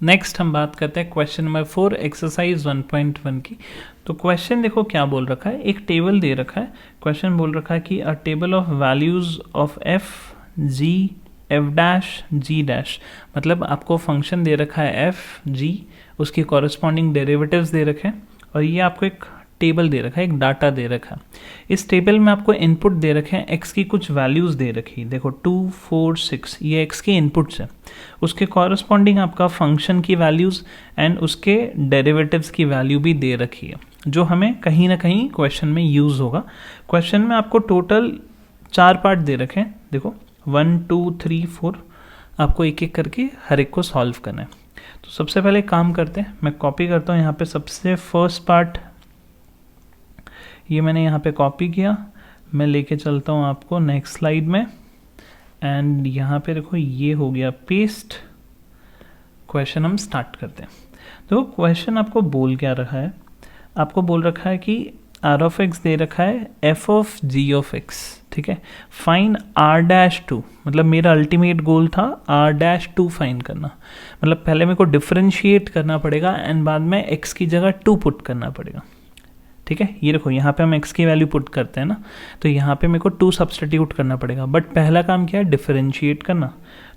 Next हम बात करते हैं क्वेश्चन नंबर 4 एक्सरसाइज 1.1 की। तो क्वेश्चन देखो क्या बोल रखा है, एक टेबल दे रखा है। क्वेश्चन बोल रखा है कि a table of values of f g f dash g dash, मतलब आपको फंक्शन दे रखा है एफ जी, उसकी कॉरेस्पॉन्डिंग डेरिवेटिव्स दे रखे हैं और ये आपको एक टेबल दे रखा है, एक डाटा दे रखा है। इस टेबल में आपको इनपुट दे रखे हैं, एक्स की कुछ वैल्यूज दे रखी है, देखो 2 4 6, ये एक्स के इनपुट्स हैं। उसके कॉरस्पॉन्डिंग आपका फंक्शन की वैल्यूज एंड उसके डेरिवेटिव्स की वैल्यू भी दे रखी है, जो हमें कहीं ना कहीं क्वेश्चन में यूज होगा। क्वेश्चन में आपको टोटल 4 पार्ट दे रखे हैं, देखो 1 2 3 4, आपको एक एक करके हर एक को सॉल्व करना है। तो सबसे पहले काम करते हैं, मैं कॉपी करता हूँ यहाँ पे सबसे फर्स्ट पार्ट, ये मैंने यहाँ पे कॉपी किया, मैं लेके चलता हूँ आपको नेक्स्ट स्लाइड में एंड यहाँ पे देखो ये हो गया पेस्ट। क्वेश्चन हम स्टार्ट करते हैं। देखो क्वेश्चन आपको बोल क्या रखा है, आपको बोल रखा है कि आर ऑफ एक्स दे रखा है f of g of x, ठीक है। फाइन आर डैश टू, मतलब मेरा अल्टीमेट गोल था आर डैश टू फाइन करना, मतलब पहले मेरे को डिफ्रेंशिएट करना पड़ेगा एंड बाद में एक्स की जगह 2 पुट करना पड़ेगा, ठीक है। ये देखो यहाँ पे हम x की वैल्यू पुट करते हैं ना, तो यहाँ पे मेरे को 2 सब्सटीट्यूट करना पड़ेगा, बट पहला काम क्या है, डिफरेंशिएट करना।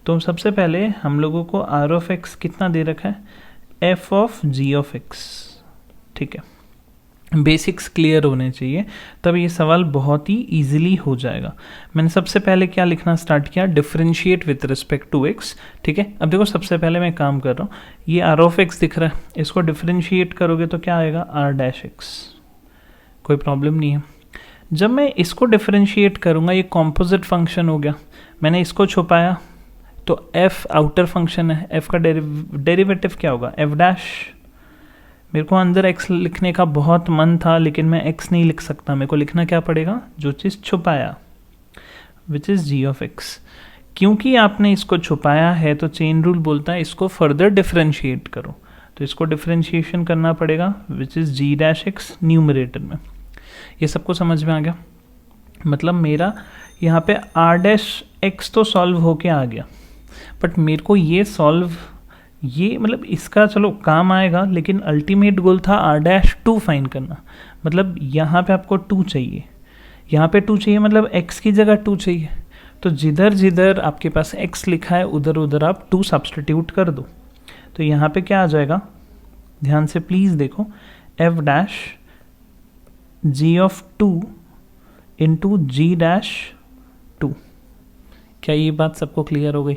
तो सबसे पहले हम लोगों को r ऑफ x कितना दे रखा है, f of g of x, ठीक है। बेसिक्स क्लियर होने चाहिए, तब ये सवाल बहुत ही ईजिली हो जाएगा। मैंने सबसे पहले क्या लिखना स्टार्ट किया, differentiate with respect to x, ठीक है। अब देखो सबसे पहले मैं काम कर रहा हूँ, ये r ऑफ x दिख रहा है, इसको डिफरेंशिएट करोगे तो क्या आएगा, r डैश x, कोई प्रॉब्लम नहीं है। जब मैं इसको डिफरेंशिएट करूंगा, ये कॉम्पोजिट फंक्शन हो गया, मैंने इसको छुपाया तो f आउटर फंक्शन है, f का डेरिवेटिव क्या होगा, f डैश। मेरे को अंदर x लिखने का बहुत मन था लेकिन मैं x नहीं लिख सकता, मेरे को लिखना क्या पड़ेगा, जो चीज़ छुपाया, which is g of x। क्योंकि आपने इसको छुपाया है तो चेन रूल बोलता है इसको फर्दर डिफरेंशिएट करो, तो इसको डिफरेंशिएशन करना पड़ेगा, which is g dash x numerator में। ये सबको समझ में आ गया, मतलब मेरा यहाँ पे आर डैश एक्स तो सॉल्व होके आ गया, बट मेरे को ये सॉल्व, ये मतलब इसका चलो काम आएगा, लेकिन अल्टीमेट गोल था आर डैश 2 फाइन करना। मतलब यहाँ पे आपको 2 चाहिए, यहाँ पे 2 चाहिए, मतलब x की जगह 2 चाहिए, तो जिधर जिधर आपके पास x लिखा है उधर उधर आप 2 सब्सटीट्यूट कर दो। तो यहाँ पे क्या आ जाएगा, ध्यान से प्लीज़ देखो, f dash ji of 2 into g dash 2। क्या ये बात सबको क्लियर हो गई,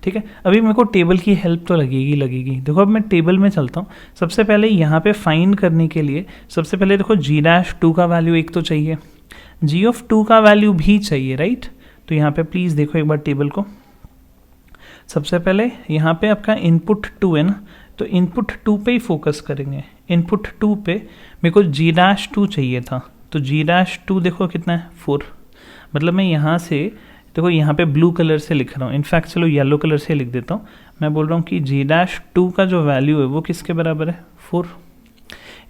ठीक है। अभी मेरे को टेबल की हेल्प तो लगेगी। देखो अब मैं टेबल में चलता हूँ। सबसे पहले यहाँ पे फाइंड करने के लिए सबसे पहले देखो जी डैश 2 का वैल्यू एक तो चाहिए, जी ऑफ 2 का वैल्यू भी चाहिए, राइट। तो यहाँ पे प्लीज़ देखो एक बार टेबल को। सबसे पहले यहाँ पे आपका इनपुट 2 है ना, तो इनपुट 2 पे ही फोकस करेंगे। इनपुट 2 पे मेरे को जी डैश 2 चाहिए था, तो जी डैश 2 देखो कितना है, 4। मतलब मैं यहाँ से देखो यहाँ पे ब्लू कलर से लिख रहा हूँ, इनफैक्ट चलो येलो कलर से लिख देता हूँ। मैं बोल रहा हूँ कि जी डैश 2 का जो वैल्यू है वो किसके बराबर है, 4।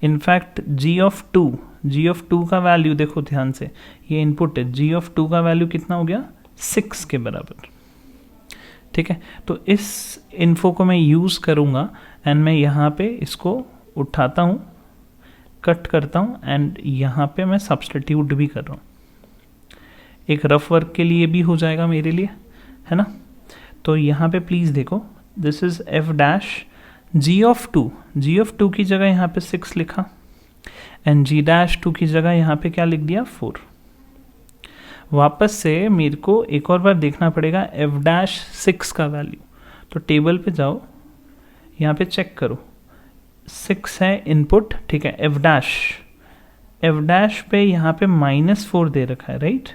इनफैक्ट जी ऑफ 2 का वैल्यू देखो ध्यान से, ये इनपुट है, जी ऑफ 2 का वैल्यू कितना हो गया, 6 के बराबर, ठीक है। तो इस इन्फो को मैं यूज़ करूँगा एंड मैं यहाँ पे इसको उठाता हूँ, कट करता हूँ एंड यहाँ पे मैं सब्सटीट्यूट भी कर रहा हूँ। एक रफ वर्क के लिए भी हो जाएगा मेरे लिए, है ना। तो यहाँ पे प्लीज़ देखो, this is f dash ji of 2 की जगह यहाँ पे 6 लिखा एंड जी डैश 2 की जगह यहाँ पे क्या लिख दिया, 4। वापस से मेरे को एक और बार देखना पड़ेगा एफ डैश 6 का वैल्यू, तो टेबल पे जाओ, यहाँ पे चेक करो, 6 है इनपुट, ठीक है। एफ डैश पे यहाँ पे -4 दे रखा है, राइट।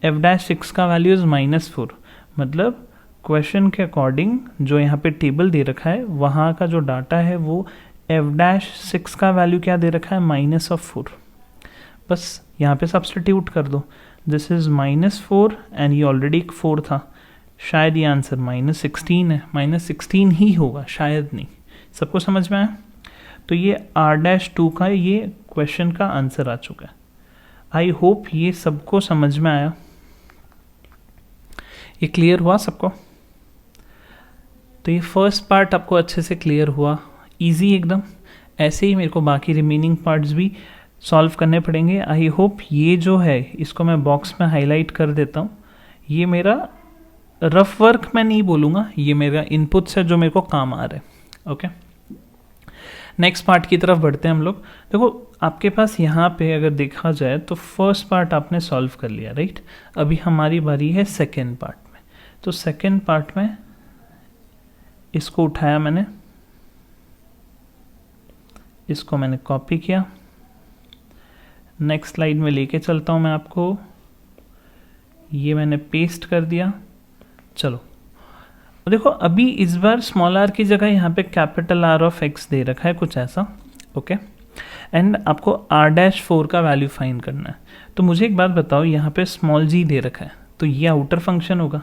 एफ डैश 6 का वैल्यू इज -4, मतलब क्वेश्चन के अकॉर्डिंग जो यहाँ पे टेबल दे रखा है वहाँ का जो डाटा है वो एफ डैश 6 का वैल्यू क्या दे रखा है, -4। बस यहाँ पे सब्सटीट्यूट कर दो, दिस इज -4 एंड ये ऑलरेडी 4 था, शायद ये आंसर -16 है, -16 ही होगा, शायद नहीं। सबको समझ में आया। तो ये आर डैश 2 का ये क्वेश्चन का आंसर आ चुका है। आई होप ये सबको समझ में आया, ये क्लियर हुआ सबको। तो ये फर्स्ट पार्ट आपको अच्छे से क्लियर हुआ, इजी एकदम। ऐसे ही मेरे को बाकी रिमेनिंग पार्ट्स भी सॉल्व करने पड़ेंगे। आई होप ये जो है इसको मैं बॉक्स में हाईलाइट कर देता हूँ। ये मेरा रफ वर्क मैं नहीं बोलूँगा, ये मेरा इनपुट्स है जो मेरे को काम आ रहा है। ओके, नेक्स्ट पार्ट की तरफ बढ़ते हैं हम लोग। देखो आपके पास यहाँ पे अगर देखा जाए तो फर्स्ट पार्ट आपने सॉल्व कर लिया, राइट। अभी हमारी बारी है सेकेंड पार्ट में। तो सेकेंड पार्ट में इसको उठाया मैंने, इसको मैंने कॉपी किया, नेक्स्ट स्लाइड में लेके चलता हूँ मैं आपको। ये मैंने पेस्ट कर दिया। चलो देखो अभी इस बार स्मॉल आर की जगह यहाँ पे कैपिटल आर ऑफ एक्स दे रखा है कुछ ऐसा। ओके, एंड आपको r-4 का वैल्यू फाइंड करना है। तो मुझे एक बात बताओ, यहाँ पे स्मॉल g दे रखा है तो ये आउटर फंक्शन होगा।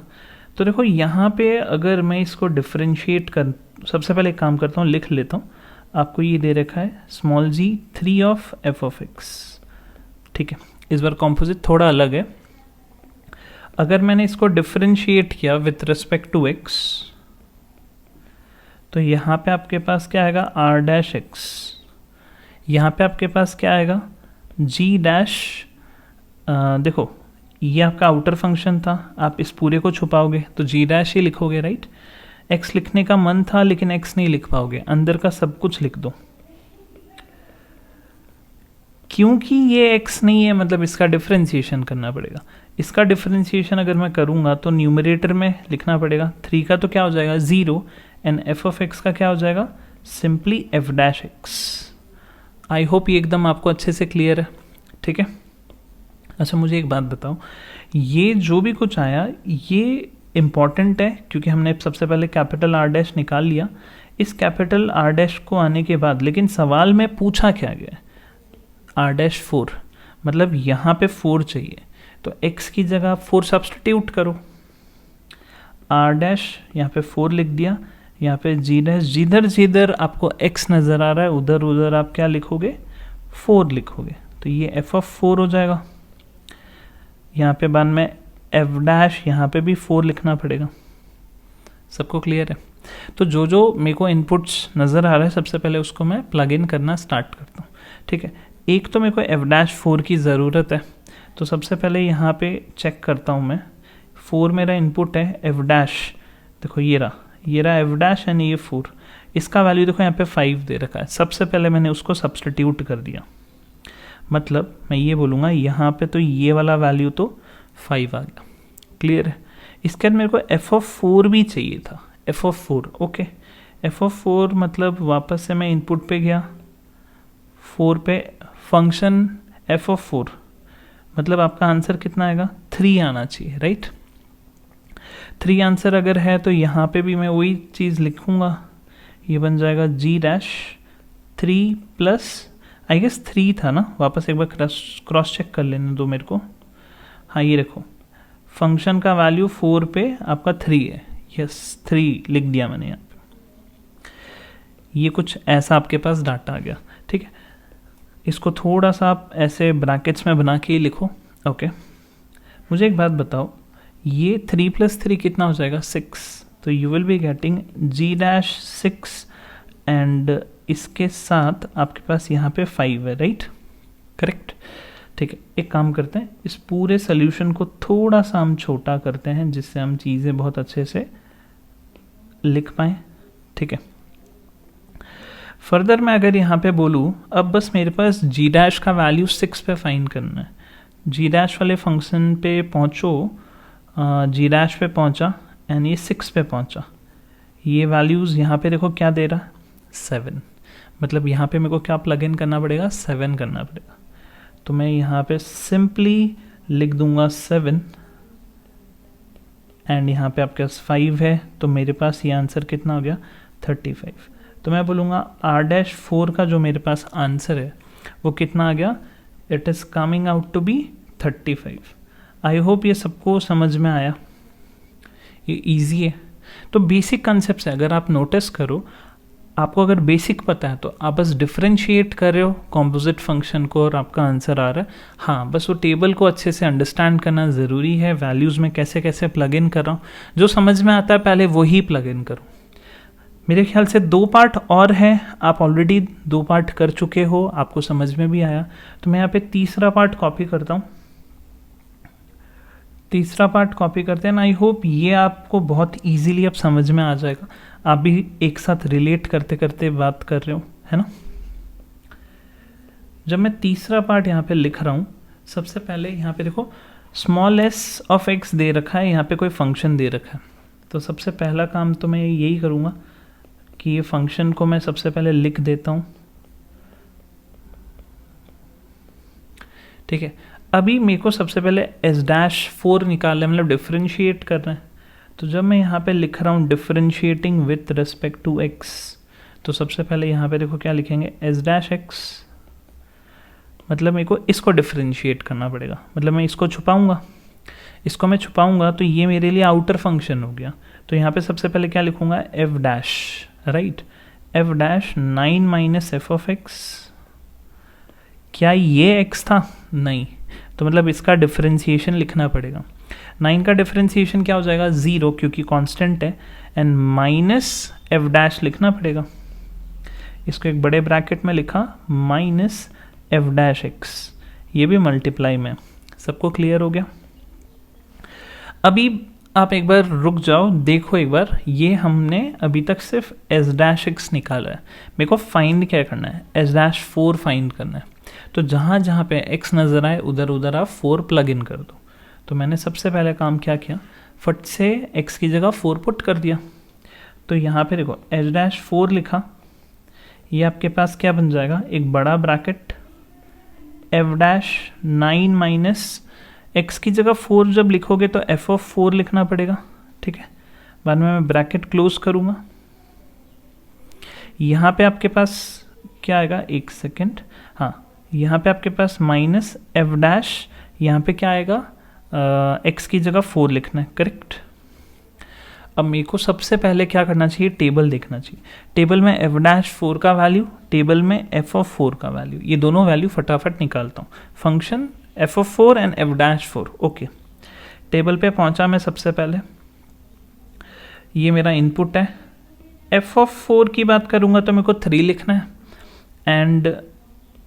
तो देखो यहाँ पे अगर मैं इसको डिफ्रेंशिएट कर, सबसे पहले एक काम करता हूँ, लिख लेता हूँ। आपको ये दे रखा है small g 3 of f of x। ठीक है, इस बार कॉम्पोजिट थोड़ा अलग है। अगर मैंने इसको डिफरेंशिएट किया विथ रिस्पेक्ट टू x, तो यहाँ पे आपके पास क्या आएगा r-x, यहाँ पे आपके पास क्या आएगा g-। देखो ये आपका आउटर फंक्शन था, आप इस पूरे को छुपाओगे तो g' ही लिखोगे, राइट। x लिखने का मन था लेकिन x नहीं लिख पाओगे, अंदर का सब कुछ लिख दो। क्योंकि ये x नहीं है मतलब इसका डिफरेंशिएशन करना पड़ेगा। इसका डिफरेंशिएशन अगर मैं करूँगा तो न्यूमरेटर में लिखना पड़ेगा। 3 का तो क्या हो जाएगा 0 एंड f ऑफ x का क्या हो जाएगा सिंपली f'(x). आई होप ये एकदम आपको अच्छे से क्लियर है, ठीक है। अच्छा मुझे एक बात बताओ, ये जो भी कुछ आया ये इम्पॉर्टेंट है क्योंकि हमने सबसे पहले कैपिटल R' निकाल लिया। इस कैपिटल R' को आने के बाद लेकिन सवाल में पूछा क्या गया R'4, मतलब यहाँ पे 4 चाहिए तो x की जगह 4 सब्स्टिट्यूट करो। R' यहाँ पे 4 लिख दिया, यहाँ पे g', जिधर जिधर आपको x नज़र आ रहा है उधर उधर आप क्या लिखोगे 4 लिखोगे, तो ये f ऑफ 4 हो जाएगा। यहाँ पे बाद में f', यहाँ पे भी 4 लिखना पड़ेगा। सबको क्लियर है? तो जो जो मेरे को इनपुट्स नज़र आ रहा है सबसे पहले उसको मैं प्लग इन करना स्टार्ट करता हूँ, ठीक है। एक तो मेरे को f'4 की ज़रूरत है, तो सबसे पहले यहाँ पे चेक करता हूँ मैं। 4 मेरा इनपुट है f', देखो ये रहा f' यानी ये 4, इसका वैल्यू देखो यहाँ पे 5 दे रखा है। सबसे पहले मैंने उसको सब्स्टिट्यूट कर दिया, मतलब मैं ये बोलूँगा यहाँ पे तो ये वाला वैल्यू तो 5 आ गया। क्लियर है? इसके बाद मेरे को f ऑफ 4 भी चाहिए था, f of 4। Okay, f of 4 मतलब वापस से मैं इनपुट पे गया, 4 पे फंक्शन f ऑफ 4, मतलब आपका आंसर कितना आएगा 3 आना चाहिए, राइट। 3 आंसर अगर है तो यहाँ पे भी मैं वही चीज़ लिखूँगा, ये बन जाएगा g'3 प्लस आई गेस 3 था ना, वापस एक बार क्रॉस चेक कर लेने दो मेरे को। हाँ ये देखो फंक्शन का वैल्यू 4 पे आपका 3 है, यस 3 लिख दिया मैंने यहाँ पे। ये कुछ ऐसा आपके पास डाटा आ गया, ठीक है। इसको थोड़ा सा आप ऐसे ब्रैकेट्स में बना के ही लिखो। ओके, मुझे एक बात बताओ, ये 3 + 3 कितना हो जाएगा 6, तो you will be getting g'6 and इसके साथ आपके पास यहाँ पे 5 है, राइट, करेक्ट। ठीक है, एक काम करते हैं, इस पूरे सोल्यूशन को थोड़ा सा हम छोटा करते हैं जिससे हम चीज़ें बहुत अच्छे से लिख पाएँ, ठीक है। फर्दर मैं अगर यहाँ पे बोलूँ, अब बस मेरे पास g' का वैल्यू 6 पे फाइंड करना है। g' वाले फंक्शन पे पहुँचो, g' पे पहुँचा एंड ये 6 पे पहुँचा। ये वैल्यूज़ यहाँ पे देखो क्या दे रहा 7, मतलब यहाँ पे मेरे को क्या प्लग इन करना पड़ेगा 7 करना पड़ेगा। तो मैं यहाँ पे सिंपली लिख दूंगा 7 एंड यहाँ पे आपके पास 5 है, तो मेरे पास ये आंसर कितना हो गया 35। तो मैं बोलूँगा R'4 का जो मेरे पास आंसर है वो कितना आ गया, it is coming out to be 35। I hope ये सबको समझ में आया, ये इजी है। तो बेसिक कंसेप्ट है, अगर आप नोटिस करो, आपको अगर बेसिक पता है तो आप बस डिफरेंशिएट कर रहे हो कॉम्पोजिट फंक्शन को और आपका आंसर आ रहा है। हाँ, बस वो टेबल को अच्छे से अंडरस्टैंड करना ज़रूरी है, वैल्यूज़ में कैसे कैसे प्लग इन कर रहा हूँ, जो समझ में आता है पहले वही प्लग इन करो। मेरे ख्याल से 2 पार्ट और हैं, आप ऑलरेडी 2 पार्ट कर चुके हो, आपको समझ में भी आया। तो मैं यहाँ पे तीसरा पार्ट कॉपी करता हूँ। तीसरा पार्ट कॉपी करते हैं। आई होप ये आपको बहुत इजीली अब समझ में आ जाएगा। आप भी एक साथ रिलेट करते करते बात कर रहे हो, है ना। जब मैं तीसरा पार्ट यहाँ पे लिख रहा हूँ, सबसे पहले यहाँ पे देखो स्मॉल एस ऑफ एक्स दे रखा है, यहाँ पे कोई फंक्शन दे रखा है। तो सबसे पहला काम तो मैं यही करूँगा कि ये फंक्शन को मैं सबसे पहले लिख देता हूँ। ठीक है, अभी मेरे को सबसे पहले S-4 निकालना है, मतलब डिफरेंशिएट करना है। तो जब मैं यहाँ पे लिख रहा हूँ differentiating with respect to x, तो सबसे पहले यहाँ पे देखो क्या लिखेंगे, S-x, मतलब मेरे को इसको डिफरेंशिएट करना पड़ेगा। मतलब मैं इसको छुपाऊंगा, इसको मैं छुपाऊंगा तो ये मेरे लिए आउटर फंक्शन हो गया। तो यहाँ पे सबसे पहले क्या लिखूंगा, f', right, f' 9 minus F of x. क्या ये x था? नहीं, तो मतलब इसका डिफरेंशिएशन लिखना पड़ेगा। 9 का डिफरेंशिएशन क्या हो जाएगा, 0, क्योंकि कांस्टेंट है, एंड माइनस f' लिखना पड़ेगा। इसको एक बड़े ब्रैकेट में लिखा, माइनस f'(x), ये भी मल्टीप्लाई में। सबको क्लियर हो गया? अभी आप एक बार रुक जाओ, देखो एक बार, ये हमने अभी तक सिर्फ S'(x) निकाला है। मेरे को फाइंड क्या करना है, S'4 फाइंड करना है। तो जहाँ जहाँ पे x नज़र आए उधर उधर आप 4 प्लग इन कर दो। तो मैंने सबसे पहले काम क्या किया, फट से x की जगह 4 पुट कर दिया। तो यहाँ पे देखो S'4 लिखा, ये आपके पास क्या बन जाएगा, एक बड़ा ब्रैकेट f'(9 माइनस x की जगह 4 जब लिखोगे तो f(4) लिखना पड़ेगा। ठीक है, बाद में मैं ब्रैकेट क्लोज करूँगा। यहाँ पे आपके पास क्या आएगा, एक सेकेंड, हाँ, यहाँ पे आपके पास माइनस f', यहाँ पे क्या आएगा, x की जगह 4 लिखना है, करेक्ट। अब मेरे को सबसे पहले क्या करना चाहिए, टेबल देखना चाहिए। टेबल में f'4 का वैल्यू, टेबल में f(4) का वैल्यू, ये दोनों वैल्यू फटाफट निकालता हूँ। Function f(4) and f'4, okay. Table पे पहुँचा मैं सबसे पहले, ये मेरा इनपुट है। f(4) की बात करूँगा तो मेरे को 3 लिखना है, एंड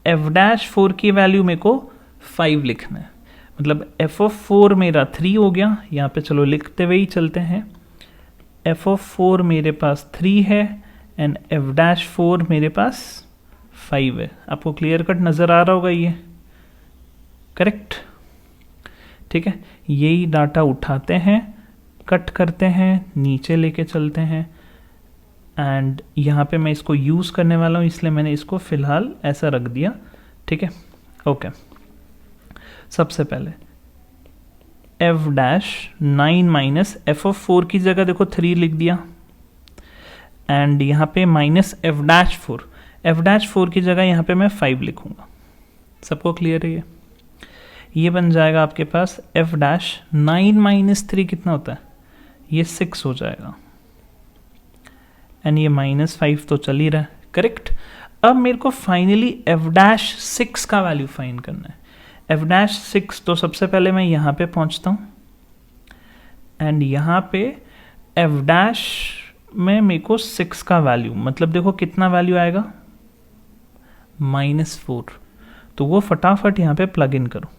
f'4 की वैल्यू मेरे को 5 लिखना है। मतलब f(4) मेरा 3 हो गया। यहाँ पे चलो लिखते हुए ही चलते हैं, f(4) मेरे पास 3 है एंड f'4 मेरे पास 5 है। आपको क्लियर कट नज़र आ रहा होगा ये, करेक्ट। ठीक है, यही डाटा उठाते हैं, कट करते हैं, नीचे लेके चलते हैं, एंड यहाँ पे मैं इसको यूज़ करने वाला हूँ, इसलिए मैंने इसको फ़िलहाल ऐसा रख दिया। ठीक है, ओके। सबसे पहले f'(9 माइनस f(4) की जगह देखो 3 लिख दिया, एंड यहाँ पे माइनस f'4, f'4 की जगह यहाँ पे मैं 5 लिखूँगा। सबको क्लियर है ये बन जाएगा आपके पास f'9 माइनस 3 कितना होता है, ये 6 हो जाएगा, एंड ये -5 तो चल ही रहा है, करेक्ट। अब मेरे को फाइनली f'6 का वैल्यू फाइंड करना है। f'6, तो सबसे पहले मैं यहाँ पे पहुँचता हूँ, एंड यहाँ पे f' में मेरे को 6 का वैल्यू, मतलब देखो कितना वैल्यू आएगा, -4। तो वो फटाफट यहाँ पे प्लग इन करो।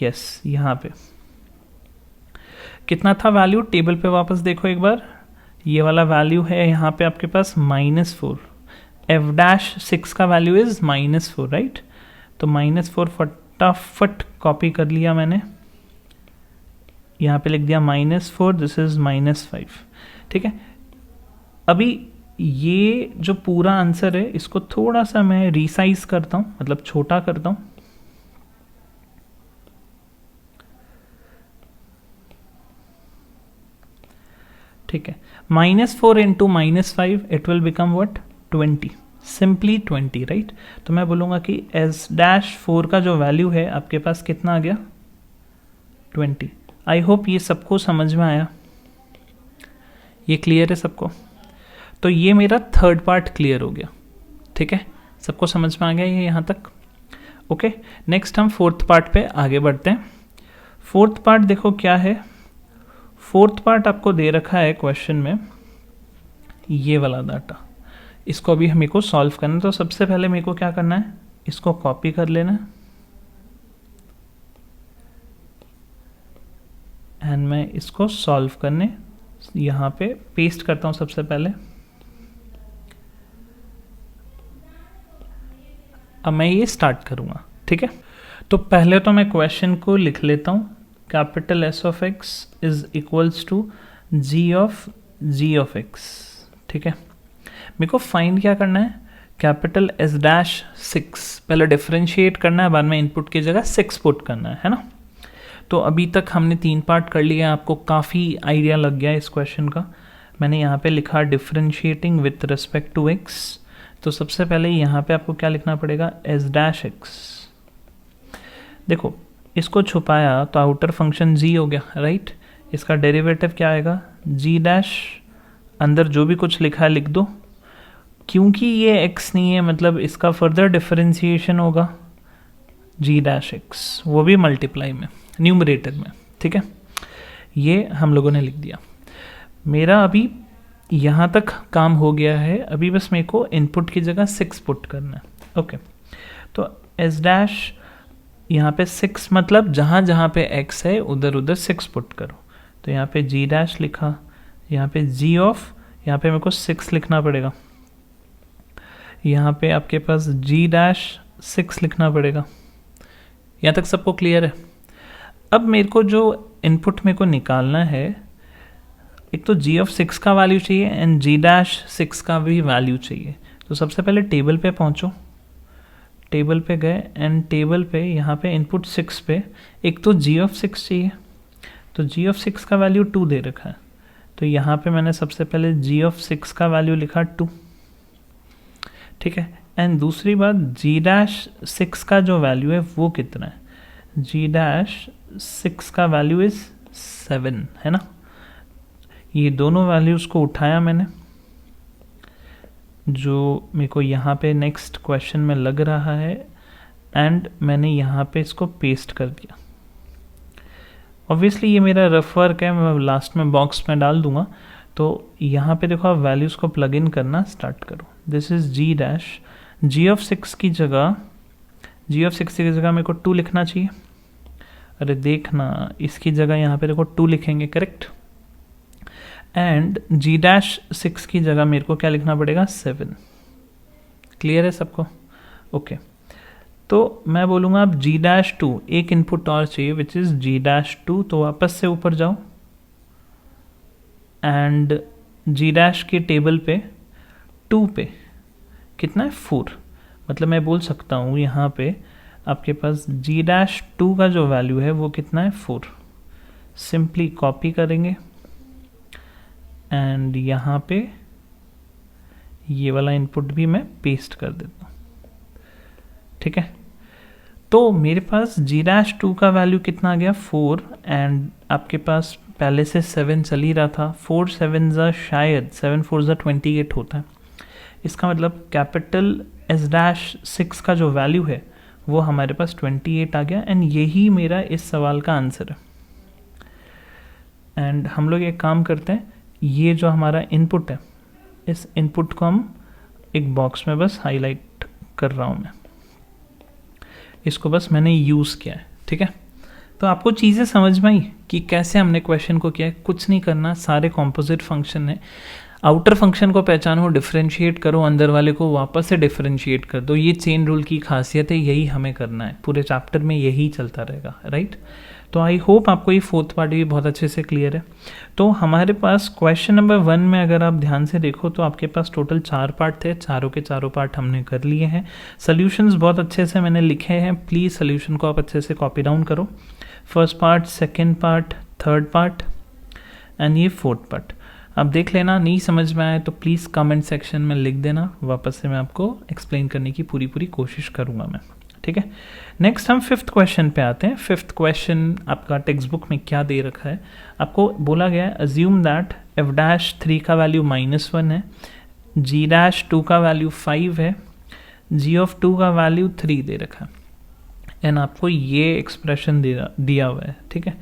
यस, यहाँ पे कितना था वैल्यू, टेबल पे वापस देखो एक बार, ये वाला वैल्यू है यहाँ पे आपके पास -4। f'6 का वैल्यू इज -4, राइट। तो -4 फटाफट कॉपी कर लिया मैंने, यहाँ पे लिख दिया -4, दिस इज -5। ठीक है, अभी ये जो पूरा आंसर है इसको थोड़ा सा मैं रिसाइज करता हूँ, मतलब छोटा करता हूँ। ठीक है, -4 into -5 it will become what, 20, simply 20, right. तो मैं बोलूँगा कि S'4 का जो वैल्यू है आपके पास कितना आ गया, 20। आई होप ये सबको समझ में आया, ये क्लियर है सबको। तो ये मेरा थर्ड पार्ट क्लियर हो गया। ठीक है, सबको समझ में आ गया ये यहाँ तक, ओके। नेक्स्ट हम फोर्थ पार्ट पे आगे बढ़ते हैं। फोर्थ पार्ट देखो क्या है, फोर्थ पार्ट आपको दे रखा है क्वेश्चन में ये वाला डाटा, इसको अभी मेरे को सॉल्व करना है। तो सबसे पहले मेरे को क्या करना है, इसको कॉपी कर लेना है एंड मैं इसको सॉल्व करने यहाँ पे पेस्ट करता हूँ सबसे पहले। अब मैं ये स्टार्ट करूँगा, ठीक है। तो पहले तो मैं क्वेश्चन को लिख लेता हूँ, capital S of x is equals to g of x, ठीक है। मेरे को फाइंड क्या करना है, कैपिटल S डैश 6, पहले डिफरेंशिएट करना है, बाद में इनपुट की जगह 6 पुट करना है ना। तो अभी तक हमने 3 पार्ट कर लिया, आपको काफ़ी आइडिया लग गया इस क्वेश्चन का। मैंने यहाँ पे लिखा differentiating with respect to x, तो सबसे पहले यहाँ पे आपको क्या लिखना पड़ेगा, S डैश x। देखो इसको छुपाया तो आउटर फंक्शन g हो गया, राइट। इसका डेरिवेटिव क्या आएगा, g डैश, अंदर जो भी कुछ लिखा है लिख दो, क्योंकि ये x नहीं है मतलब इसका फर्दर डिफरेंशिएशन होगा g डैश x, वो भी मल्टीप्लाई में, न्यूमरेटर में, ठीक है। ये हम लोगों ने लिख दिया। मेरा अभी यहाँ तक काम हो गया है, अभी बस मेरे को इनपुट की जगह 6 पुट करना है, ओके। तो S डैश यहाँ पे 6 मतलब जहाँ जहाँ पे x है उधर उधर 6 पुट करो। तो यहाँ पे g डैश लिखा, यहाँ पे g ऑफ, यहाँ पे मेरे को 6 लिखना पड़ेगा, यहाँ पे आपके पास g डैश 6 लिखना पड़ेगा। यहाँ तक सबको क्लियर है। अब मेरे को जो इनपुट मेरे को निकालना है, एक तो g ऑफ 6 का वैल्यू चाहिए एंड g डैश 6 का भी वैल्यू चाहिए। तो सबसे पहले टेबल पे पहुँचो, टेबल पे गए एंड टेबल पे यहाँ पे इनपुट 6 पे एक तो g ऑफ 6 चाहिए, तो g ऑफ 6 का वैल्यू 2 दे रखा है। तो यहाँ पे मैंने सबसे पहले g ऑफ 6 का वैल्यू लिखा 2, ठीक है। एंड दूसरी बात, g डैश 6 का जो वैल्यू है वो कितना है, g डैश 6 का वैल्यू इज 7 है ना। ये दोनों वैल्यूज़ को उठाया मैंने, जो मेरे को यहाँ पे नेक्स्ट क्वेश्चन में लग रहा है, एंड मैंने यहाँ पे इसको पेस्ट कर दिया। ऑब्वियसली ये मेरा रफ वर्क है, मैं लास्ट में बॉक्स में डाल दूंगा। तो यहाँ पे देखो आप वैल्यूज़ को प्लग इन करना स्टार्ट करो। This is g dash, g of 6 की जगह मेरे को 2 लिखना चाहिए। अरे देखना, इसकी जगह यहाँ पे देखो 2 लिखेंगे, करेक्ट। एंड g डैश 6 की जगह मेरे को क्या लिखना पड़ेगा, 7। क्लियर है सबको, ओके। तो मैं बोलूँगा अब g डैश 2, एक इनपुट और चाहिए विच इज़ g डैश 2। तो वापस से ऊपर जाओ एंड g डैश के टेबल पे 2 पे कितना है, 4। मतलब मैं बोल सकता हूँ यहाँ पे आपके पास g डैश 2 का जो वैल्यू है वो कितना है, 4। सिंपली कॉपी करेंगे एंड यहाँ पे ये वाला इनपुट भी मैं पेस्ट कर देता हूँ, ठीक है। तो मेरे पास g डैश 2 का वैल्यू कितना आ गया, 4, एंड आपके पास पहले से 7 चल ही रहा था। 4 7 ज़ा शायद 7 4 ज़ा 28 होता है। इसका मतलब कैपिटल S डैश 6 का जो वैल्यू है वो हमारे पास 28 आ गया, एंड यही मेरा इस सवाल का आंसर है। एंड हम लोग एक काम करते हैं, ये जो हमारा इनपुट है, इस इनपुट को हम एक बॉक्स में बस हाईलाइट कर रहा हूँ मैं, इसको बस मैंने यूज़ किया है, ठीक है। तो आपको चीज़ें समझ में आई कि कैसे हमने क्वेश्चन को किया है। कुछ नहीं करना, सारे कॉम्पोजिट फंक्शन है, आउटर फंक्शन को पहचानो, डिफरेंशिएट करो, अंदर वाले को वापस से डिफरेंशिएट कर दो। ये चेन रूल की खासियत है, यही हमें करना है, पूरे चैप्टर में यही चलता रहेगा, राइट। तो आई होप आपको ये 4th पार्ट भी बहुत अच्छे से क्लियर है। तो हमारे पास क्वेश्चन नंबर 1 में अगर आप ध्यान से देखो तो आपके पास टोटल 4 पार्ट थे, चारों के चारों पार्ट हमने कर लिए हैं। सोल्यूशंस बहुत अच्छे से मैंने लिखे हैं, प्लीज़ सोल्यूशन को आप अच्छे से कॉपी डाउन करो। First part, second part, third part and ये 4th पार्ट आप देख लेना। नहीं समझ में आए तो प्लीज़ कमेंट सेक्शन में लिख देना, वापस से मैं आपको एक्सप्लेन करने की पूरी कोशिश करूँगा मैं, ठीक है। नेक्स्ट हम 5th क्वेश्चन पे आते हैं। 5th क्वेश्चन आपका टेक्स्ट बुक में क्या दे रखा है, आपको बोला गया है अज्यूम दैट f डैश 3 का वैल्यू -1 है, g डैश 2 का वैल्यू 5 है, g ऑफ 2 का वैल्यू 3 दे रखा है, एंड आपको ये एक्सप्रेशन दिया हुआ है, ठीक है।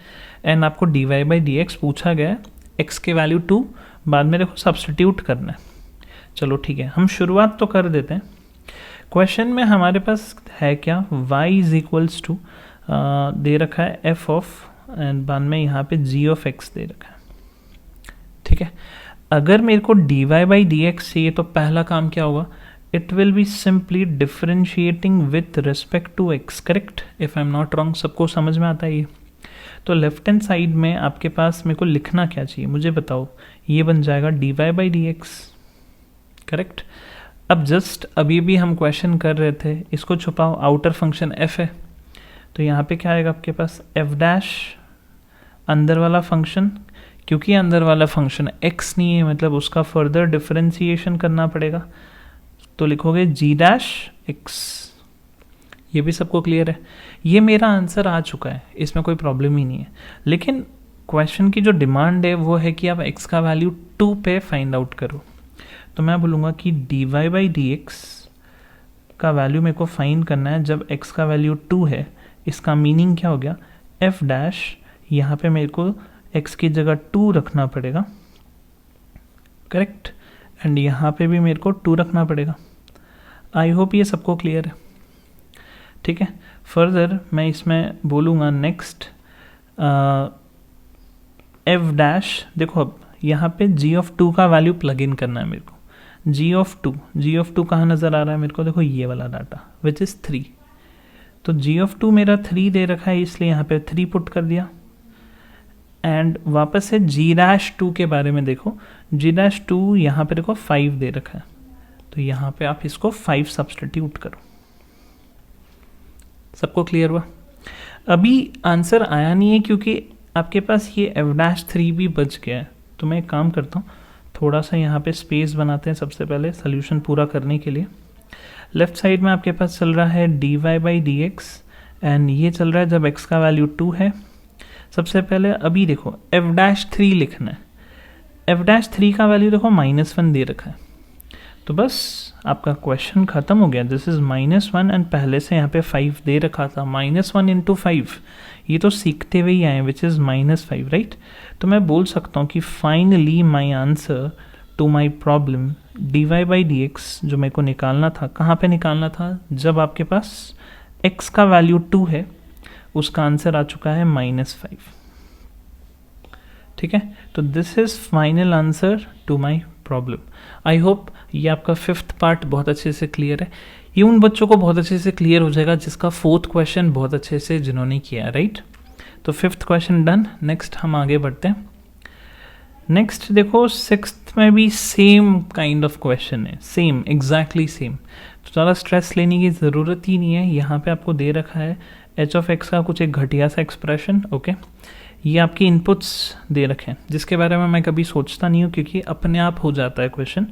एंड आपको dy बाई dx पूछा गया है, x के वैल्यू 2, बाद में देखो सब्सटीट्यूट करना है। चलो ठीक है, हम शुरुआत तो कर देते हैं। क्वेश्चन में हमारे पास है क्या, y इज इक्वल्स टू दे रखा है f ऑफ एंड बाद में यहाँ पे g ऑफ x दे रखा है। ठीक है, अगर मेरे को dy बाई डी एक्स चाहिए तो पहला काम क्या होगा, it will be simply differentiating with respect to x, correct, if I am not wrong. सबको समझ में आता है ये? तो लेफ्ट हैंड साइड में आपके पास मेरे को लिखना क्या चाहिए, मुझे बताओ। ये बन जाएगा dy by D x, correct. अब जस्ट अभी भी हम क्वेश्चन कर रहे थे, इसको छुपाओ, आउटर फंक्शन f है, तो यहाँ पे क्या आएगा आपके पास f डैश, अंदर वाला फंक्शन, क्योंकि अंदर वाला फंक्शन x नहीं है मतलब उसका फर्दर डिफरेंशिएशन करना पड़ेगा, तो लिखोगे g डैश x। ये भी सबको क्लियर है? ये मेरा आंसर आ चुका है, इसमें कोई प्रॉब्लम ही नहीं है। लेकिन क्वेश्चन की जो डिमांड है वो है कि आप x का वैल्यू 2 पे फाइंड आउट करो, तो मैं बोलूँगा कि dy बाई डी एक्स का वैल्यू मेरे को फाइंड करना है जब x का वैल्यू 2 है। इसका मीनिंग क्या हो गया, f डैश, यहाँ पे मेरे को x की जगह 2 रखना पड़ेगा, करेक्ट, एंड यहाँ पे भी मेरे को 2 रखना पड़ेगा। आई होप ये सबको क्लियर है। ठीक है, फर्दर मैं इसमें बोलूँगा नेक्स्ट f डैश, देखो अब यहाँ पे g ऑफ 2 का वैल्यू प्लग इन करना है मेरे को। g ऑफ 2 कहाँ नज़र आ रहा है मेरे को, देखो ये वाला डाटा विच इज़ 3, तो g ऑफ 2 मेरा 3 दे रखा है, इसलिए यहाँ पे 3 पुट कर दिया। एंड वापस से g डैश 2 के बारे में देखो, g डैश 2 यहाँ पे देखो 5 दे रखा है, तो यहाँ पे आप इसको 5 सब्सटीट्यूट करो। सबको क्लियर हुआ? अभी आंसर आया नहीं है क्योंकि आपके पास ये f डैश 3 भी बच गया है, तो मैं एक काम करता हूँ, थोड़ा सा यहाँ पे स्पेस बनाते हैं सबसे पहले सोल्यूशन पूरा करने के लिए। लेफ्ट साइड में आपके पास चल रहा है dy by D x, and ये चल रहा है जब x का वैल्यू 2 है। सबसे पहले अभी देखो f डैश 3 लिखना है, f डैश 3 का वैल्यू देखो -1 दे रखा है, तो बस आपका क्वेश्चन खत्म हो गया। दिस इज -1 एंड पहले से यहाँ पे 5 दे रखा था, -1 इंटू 5, ये तो सीखते हुए ही आए, विच इज़ -5, राइट। तो मैं बोल सकता हूँ कि finally my answer to my problem dy by D x जो मेरे को निकालना था, कहाँ पे निकालना था, जब आपके पास x का वैल्यू 2 है, उसका आंसर आ चुका है -5। ठीक है, तो this is final answer to my problem. I hope ये आपका 5th पार्ट बहुत अच्छे से क्लियर है। ये उन बच्चों को बहुत अच्छे से क्लियर हो जाएगा जिसका 4th क्वेश्चन बहुत अच्छे से जिन्होंने किया, राइट। तो 5th क्वेश्चन डन। नेक्स्ट हम आगे बढ़ते हैं। नेक्स्ट देखो 6th में भी सेम काइंड ऑफ क्वेश्चन है, सेम, एग्जैक्टली सेम, तो ज़्यादा स्ट्रेस लेने की ज़रूरत ही नहीं है। यहाँ पे आपको दे रखा है h ऑफ x का कुछ एक घटिया सा एक्सप्रेशन, ओके। ये आपके इनपुट्स दे रखे हैं जिसके बारे में मैं कभी सोचता नहीं हूँ क्योंकि अपने आप हो जाता है क्वेश्चन।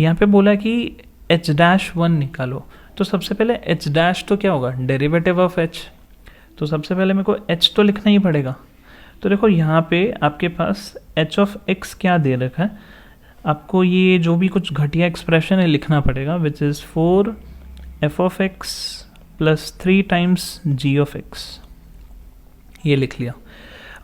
यहाँ पे बोला कि h डैश 1 निकालो, तो सबसे पहले h डैश तो क्या होगा, डेरिवेटिव ऑफ h, तो सबसे पहले मेरे को h तो लिखना ही पड़ेगा। तो देखो यहाँ पे आपके पास h ऑफ x क्या दे रखा है, आपको ये जो भी कुछ घटिया एक्सप्रेशन है लिखना पड़ेगा, which is 4 f of x plus 3 times g of x, ये लिख लिया।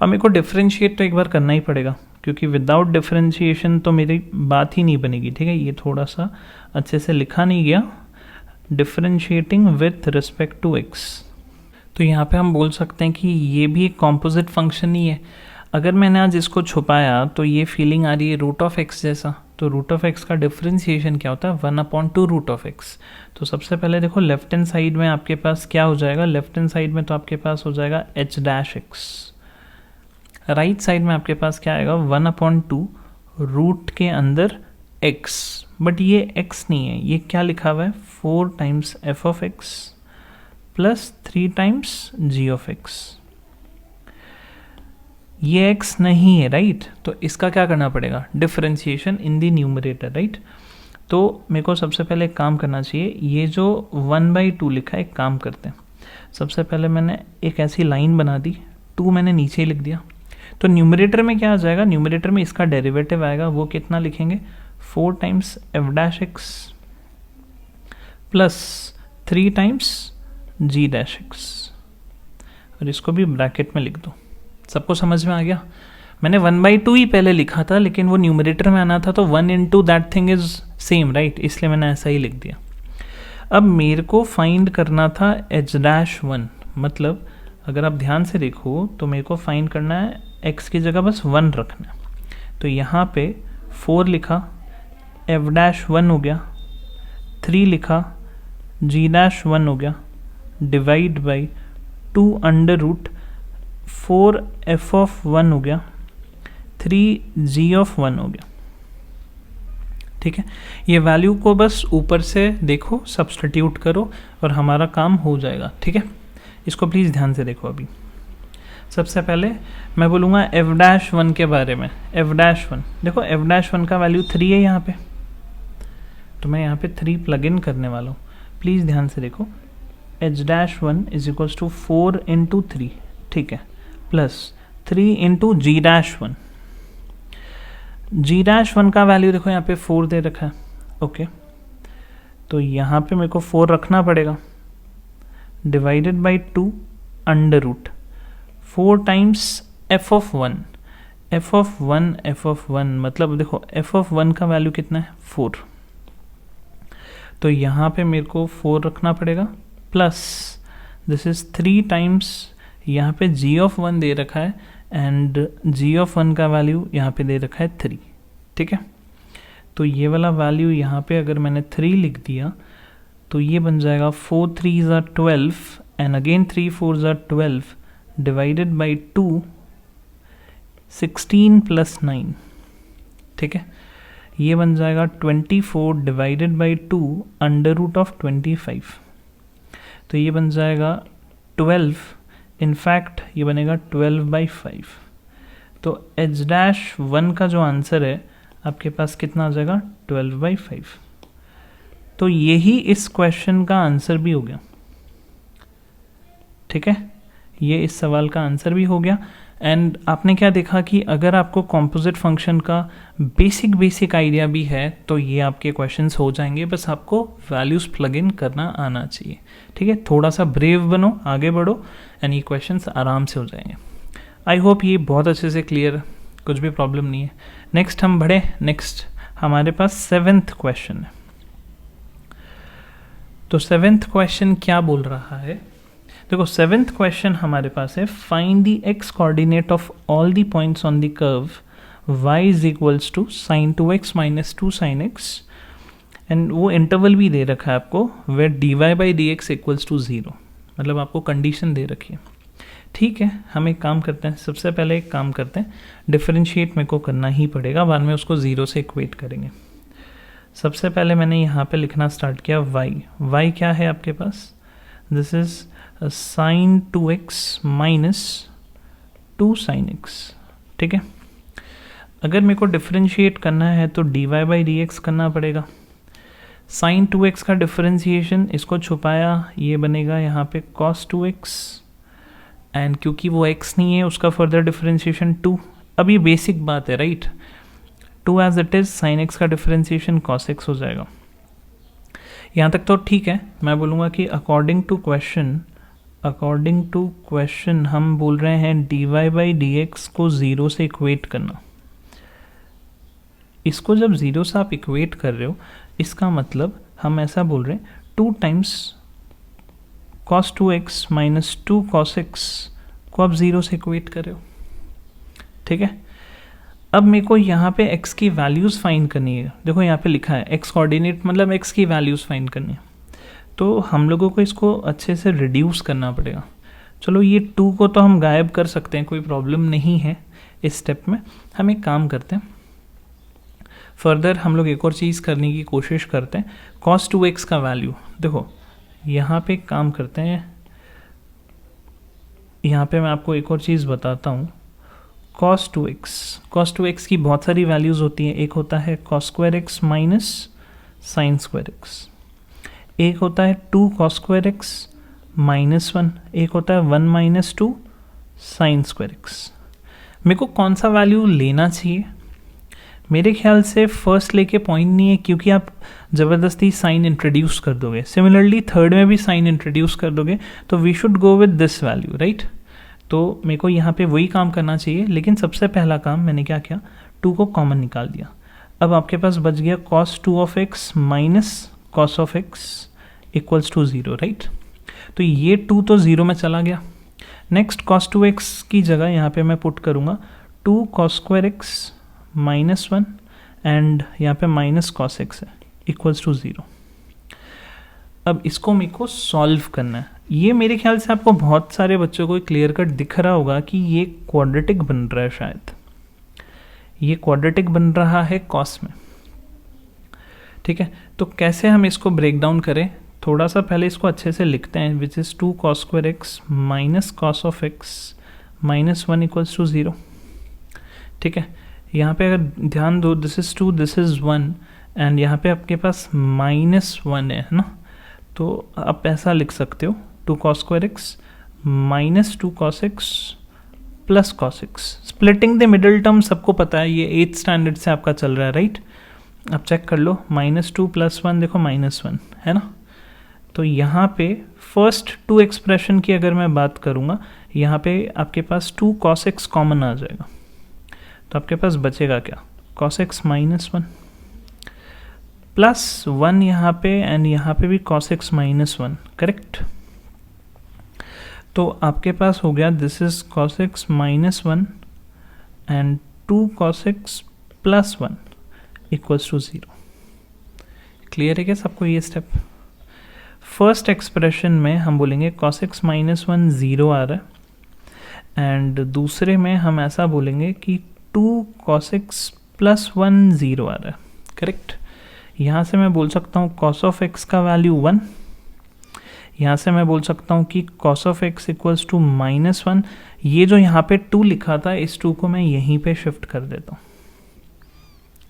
अब मेरे को डिफरेंशिएट तो एक बार करना ही पड़ेगा क्योंकि विदाउट डिफरेंशिएशन तो मेरी बात ही नहीं बनेगी, ठीक है। ये थोड़ा सा अच्छे से लिखा नहीं गया, differentiating with respect to x, तो यहाँ पे हम बोल सकते हैं कि ये भी एक कॉम्पोजिट फंक्शन ही है। अगर मैंने आज इसको छुपाया तो ये फीलिंग आ रही है रूट ऑफ x जैसा, तो रूट ऑफ x का डिफरेंशिएशन क्या होता है, 1/2 रूट ऑफ x। तो सबसे पहले देखो लेफ्ट हैंड साइड में आपके पास क्या हो जाएगा, लेफ्ट हैंड साइड में तो आपके पास हो जाएगा h dash x, right side में आपके पास क्या आएगा 1/2 रूट के अंदर x, बट ये x नहीं है, ये क्या लिखा हुआ है 4 times f of x plus 3 times g of x, ये x नहीं है, राइट। तो इसका क्या करना पड़ेगा, differentiation in the numerator, right. तो मेरे को सबसे पहले एक काम करना चाहिए, ये जो 1/2 लिखा है, एक काम करते हैं, सबसे पहले मैंने एक ऐसी लाइन बना दी, 2 मैंने नीचे ही लिख दिया, तो न्यूमरेटर में क्या आ जाएगा, न्यूमरेटर में इसका डेरिवेटिव आएगा, वो कितना लिखेंगे 4 times f dash x plus 3 times g dash x, और इसको भी ब्रैकेट में लिख दो। सबको समझ में आ गया? मैंने 1/2 ही पहले लिखा था, लेकिन वो न्यूमरेटर में आना था, तो 1 into that thing is same right, इसलिए मैंने ऐसा ही लिख दिया। अब मेरे को फाइंड करना था h-1, मतलब अगर आप ध्यान से देखो तो मेरे को फाइंड करना है x की जगह बस 1 रखना है। तो यहाँ पे 4 लिखा, f-1 हो गया, 3 लिखा, g-1 हो गया, divide by 2 under root 4 f(1) हो गया, 3 g(1) हो गया। ठीक है, ये वैल्यू को बस ऊपर से देखो, सब्स्टिट्यूट करो और हमारा काम हो जाएगा। ठीक है, इसको प्लीज़ ध्यान से देखो। अभी सबसे पहले मैं बोलूँगा f-1 के बारे में। f-1 देखो, f-1 का वैल्यू 3 है यहाँ पे, तो मैं यहाँ पे 3 प्लग इन करने वाला हूँ। प्लीज़ ध्यान से देखो, h-1 is equals to 4 into 3, ठीक है, प्लस 3 इंटू g-1। g-1 का वैल्यू देखो यहाँ पे 4 दे रखा है। ओके, तो यहाँ पे मेरे को 4 रखना पड़ेगा, divided by 2 under root 4 times f(1). f(1) मतलब देखो f(1) का वैल्यू कितना है, 4। तो यहाँ पे मेरे को 4 रखना पड़ेगा, प्लस दिस इज 3 टाइम्स, यहाँ पे g(1) दे रखा है एंड g(1) का वैल्यू यहाँ पे दे रखा है 3। ठीक है, तो ये वाला वैल्यू यहाँ पे अगर मैंने 3 लिख दिया तो ये बन जाएगा 4 3s are 12 and again 3 4s are 12 divided by 2, 16 plus 9। ठीक है, ये बन जाएगा 24 divided by 2 under root of 25। तो ये बन जाएगा 12, इनफैक्ट ये बनेगा 12/5। तो h-1 का जो आंसर है आपके पास कितना आ जाएगा, 12/5। तो यही इस क्वेश्चन का आंसर भी हो गया। ठीक है, ये इस सवाल का आंसर भी हो गया। एंड आपने क्या देखा कि अगर आपको कॉम्पोजिट फंक्शन का बेसिक आइडिया भी है तो ये आपके क्वेश्चंस हो जाएंगे, बस आपको वैल्यूज प्लग इन करना आना चाहिए। ठीक है, थोड़ा सा ब्रेव बनो, आगे बढ़ो एंड ये क्वेश्चंस आराम से हो जाएंगे। आई होप ये बहुत अच्छे से क्लियर, कुछ भी प्रॉब्लम नहीं है। नेक्स्ट हम बढ़े, नेक्स्ट हमारे पास 7th क्वेश्चन है। तो 7th क्वेश्चन क्या बोल रहा है, देखो 7th क्वेश्चन हमारे पास है, find the x coordinate of all the points on the curve y is equals to sin 2x minus 2 sin x, and वो इंटरवल भी दे रखा है आपको, वेयर dy/dx इक्वल्स टू 0, मतलब आपको कंडीशन दे रखी है। ठीक है, हम एक काम करते हैं, सबसे पहले एक काम करते हैं, डिफरेंशिएट मेरे को करना ही पड़ेगा, बाद में उसको 0 से इक्वेट करेंगे। सबसे पहले मैंने यहाँ पे लिखना स्टार्ट किया y क्या है आपके पास, this is sin 2x minus 2 sin x। ठीक है, अगर मेरे को डिफरेंशिएट करना है तो dy/dx करना पड़ेगा। sin 2x का डिफरेंशिएशन, इसको छुपाया, ये बनेगा यहाँ पे cos 2x, एंड क्योंकि वो x नहीं है उसका फर्दर डिफरेंशिएशन 2। अब ये बेसिक बात है right, 2 as it is, sin x का डिफरेंशिएशन cos x हो जाएगा। यहाँ तक तो ठीक है। मैं बोलूँगा कि अकॉर्डिंग टू क्वेश्चन हम बोल रहे हैं dy/dx को 0 से इक्वेट करना। इसको जब 0 से आप इक्वेट कर रहे हो, इसका मतलब हम ऐसा बोल रहे हैं 2 times cos 2x minus 2 cos x को आप 0 से इक्वेट कर रहे हो। ठीक है, अब मेरे को यहाँ पे x की वैल्यूज़ फाइंड करनी है। देखो यहाँ पे लिखा है x कोऑर्डिनेट, मतलब x की वैल्यूज़ फाइंड करनी है, तो हम लोगों को इसको अच्छे से रिड्यूस करना पड़ेगा। चलो ये 2 को तो हम गायब कर सकते हैं, कोई प्रॉब्लम नहीं है इस स्टेप में। हम एक काम करते हैं, फर्दर हम लोग एक और चीज़ करने की कोशिश करते हैं। cos 2x का वैल्यू देखो, यहाँ पे एक काम करते हैं, यहाँ पे मैं आपको एक और चीज़ बताता हूँ। cos 2x की बहुत सारी वैल्यूज़ होती हैं। एक होता है cos square x minus sin square x, एक होता है 2 cos square x माइनस 1, एक होता है 1 माइनस 2 sin square x। मेरे को कौन सा वैल्यू लेना चाहिए? मेरे ख्याल से फर्स्ट लेके पॉइंट नहीं है, क्योंकि आप ज़बरदस्ती साइन इंट्रोड्यूस कर दोगे। सिमिलरली थर्ड में भी साइन इंट्रोड्यूस कर दोगे, तो we should go with this value right. तो मेरे को यहाँ पे वही काम करना चाहिए, लेकिन सबसे पहला काम मैंने क्या किया, 2 को कॉमन निकाल दिया। अब आपके पास बच गया cos 2 of x minus cos of x equals to 0, right. तो ये 2 तो 0 में चला गया। नेक्स्ट cos 2x की जगह यहाँ पे मैं पुट करूँगा 2 cos square x minus 1 and यहाँ पे माइनस cos x है इक्वल्स टू 0। अब इसको मेरे को सॉल्व करना है। ये मेरे ख्याल से आपको बहुत सारे बच्चों को क्लियर कट दिख रहा होगा कि ये क्वाड्रेटिक बन रहा है, शायद ये क्वाड्रेटिक बन रहा है कॉस में, ठीक है। तो कैसे हम इसको ब्रेक डाउन करें, थोड़ा सा पहले इसको अच्छे से लिखते हैं, which is 2 cos square x minus cos of x minus 1 equals to 0, ठीक है। यहाँ पे अगर ध्यान दो, this is 2 this is 1 and यहाँ पे आपके पास माइनस 1 है ना, तो आप ऐसा लिख सकते हो 2 cos square x minus 2 cos x plus cos x। Splitting the middle term सबको पता है, ये 8th स्टैंडर्ड से आपका चल रहा है, राइट। अब चेक कर लो, -2 + 1 देखो -1 है ना। तो यहाँ पे फर्स्ट 2 एक्सप्रेशन की अगर मैं बात करूँगा, यहाँ पे आपके पास 2 cos x कॉमन आ जाएगा, तो आपके पास बचेगा क्या, cos x -1 प्लस 1 यहाँ पे एंड यहाँ पे भी cos x -1, करेक्ट। तो आपके पास हो गया this is cos x -1 and 2 cos x plus 1 equals to 0। Clear है क्या सबको ये स्टेप। फर्स्ट एक्सप्रेशन में हम बोलेंगे cos x -1 0 आ रहा है एंड दूसरे में हम ऐसा बोलेंगे कि 2 cos x प्लस 1 0 आ रहा है, करेक्ट। यहाँ से मैं बोल सकता हूँ cos ऑफ x का वैल्यू 1, यहाँ से मैं बोल सकता हूँ कि cos of x equals to -1। ये जो यहाँ पे 2 लिखा था, इस 2 को मैं यहीं पे शिफ्ट कर देता हूँ।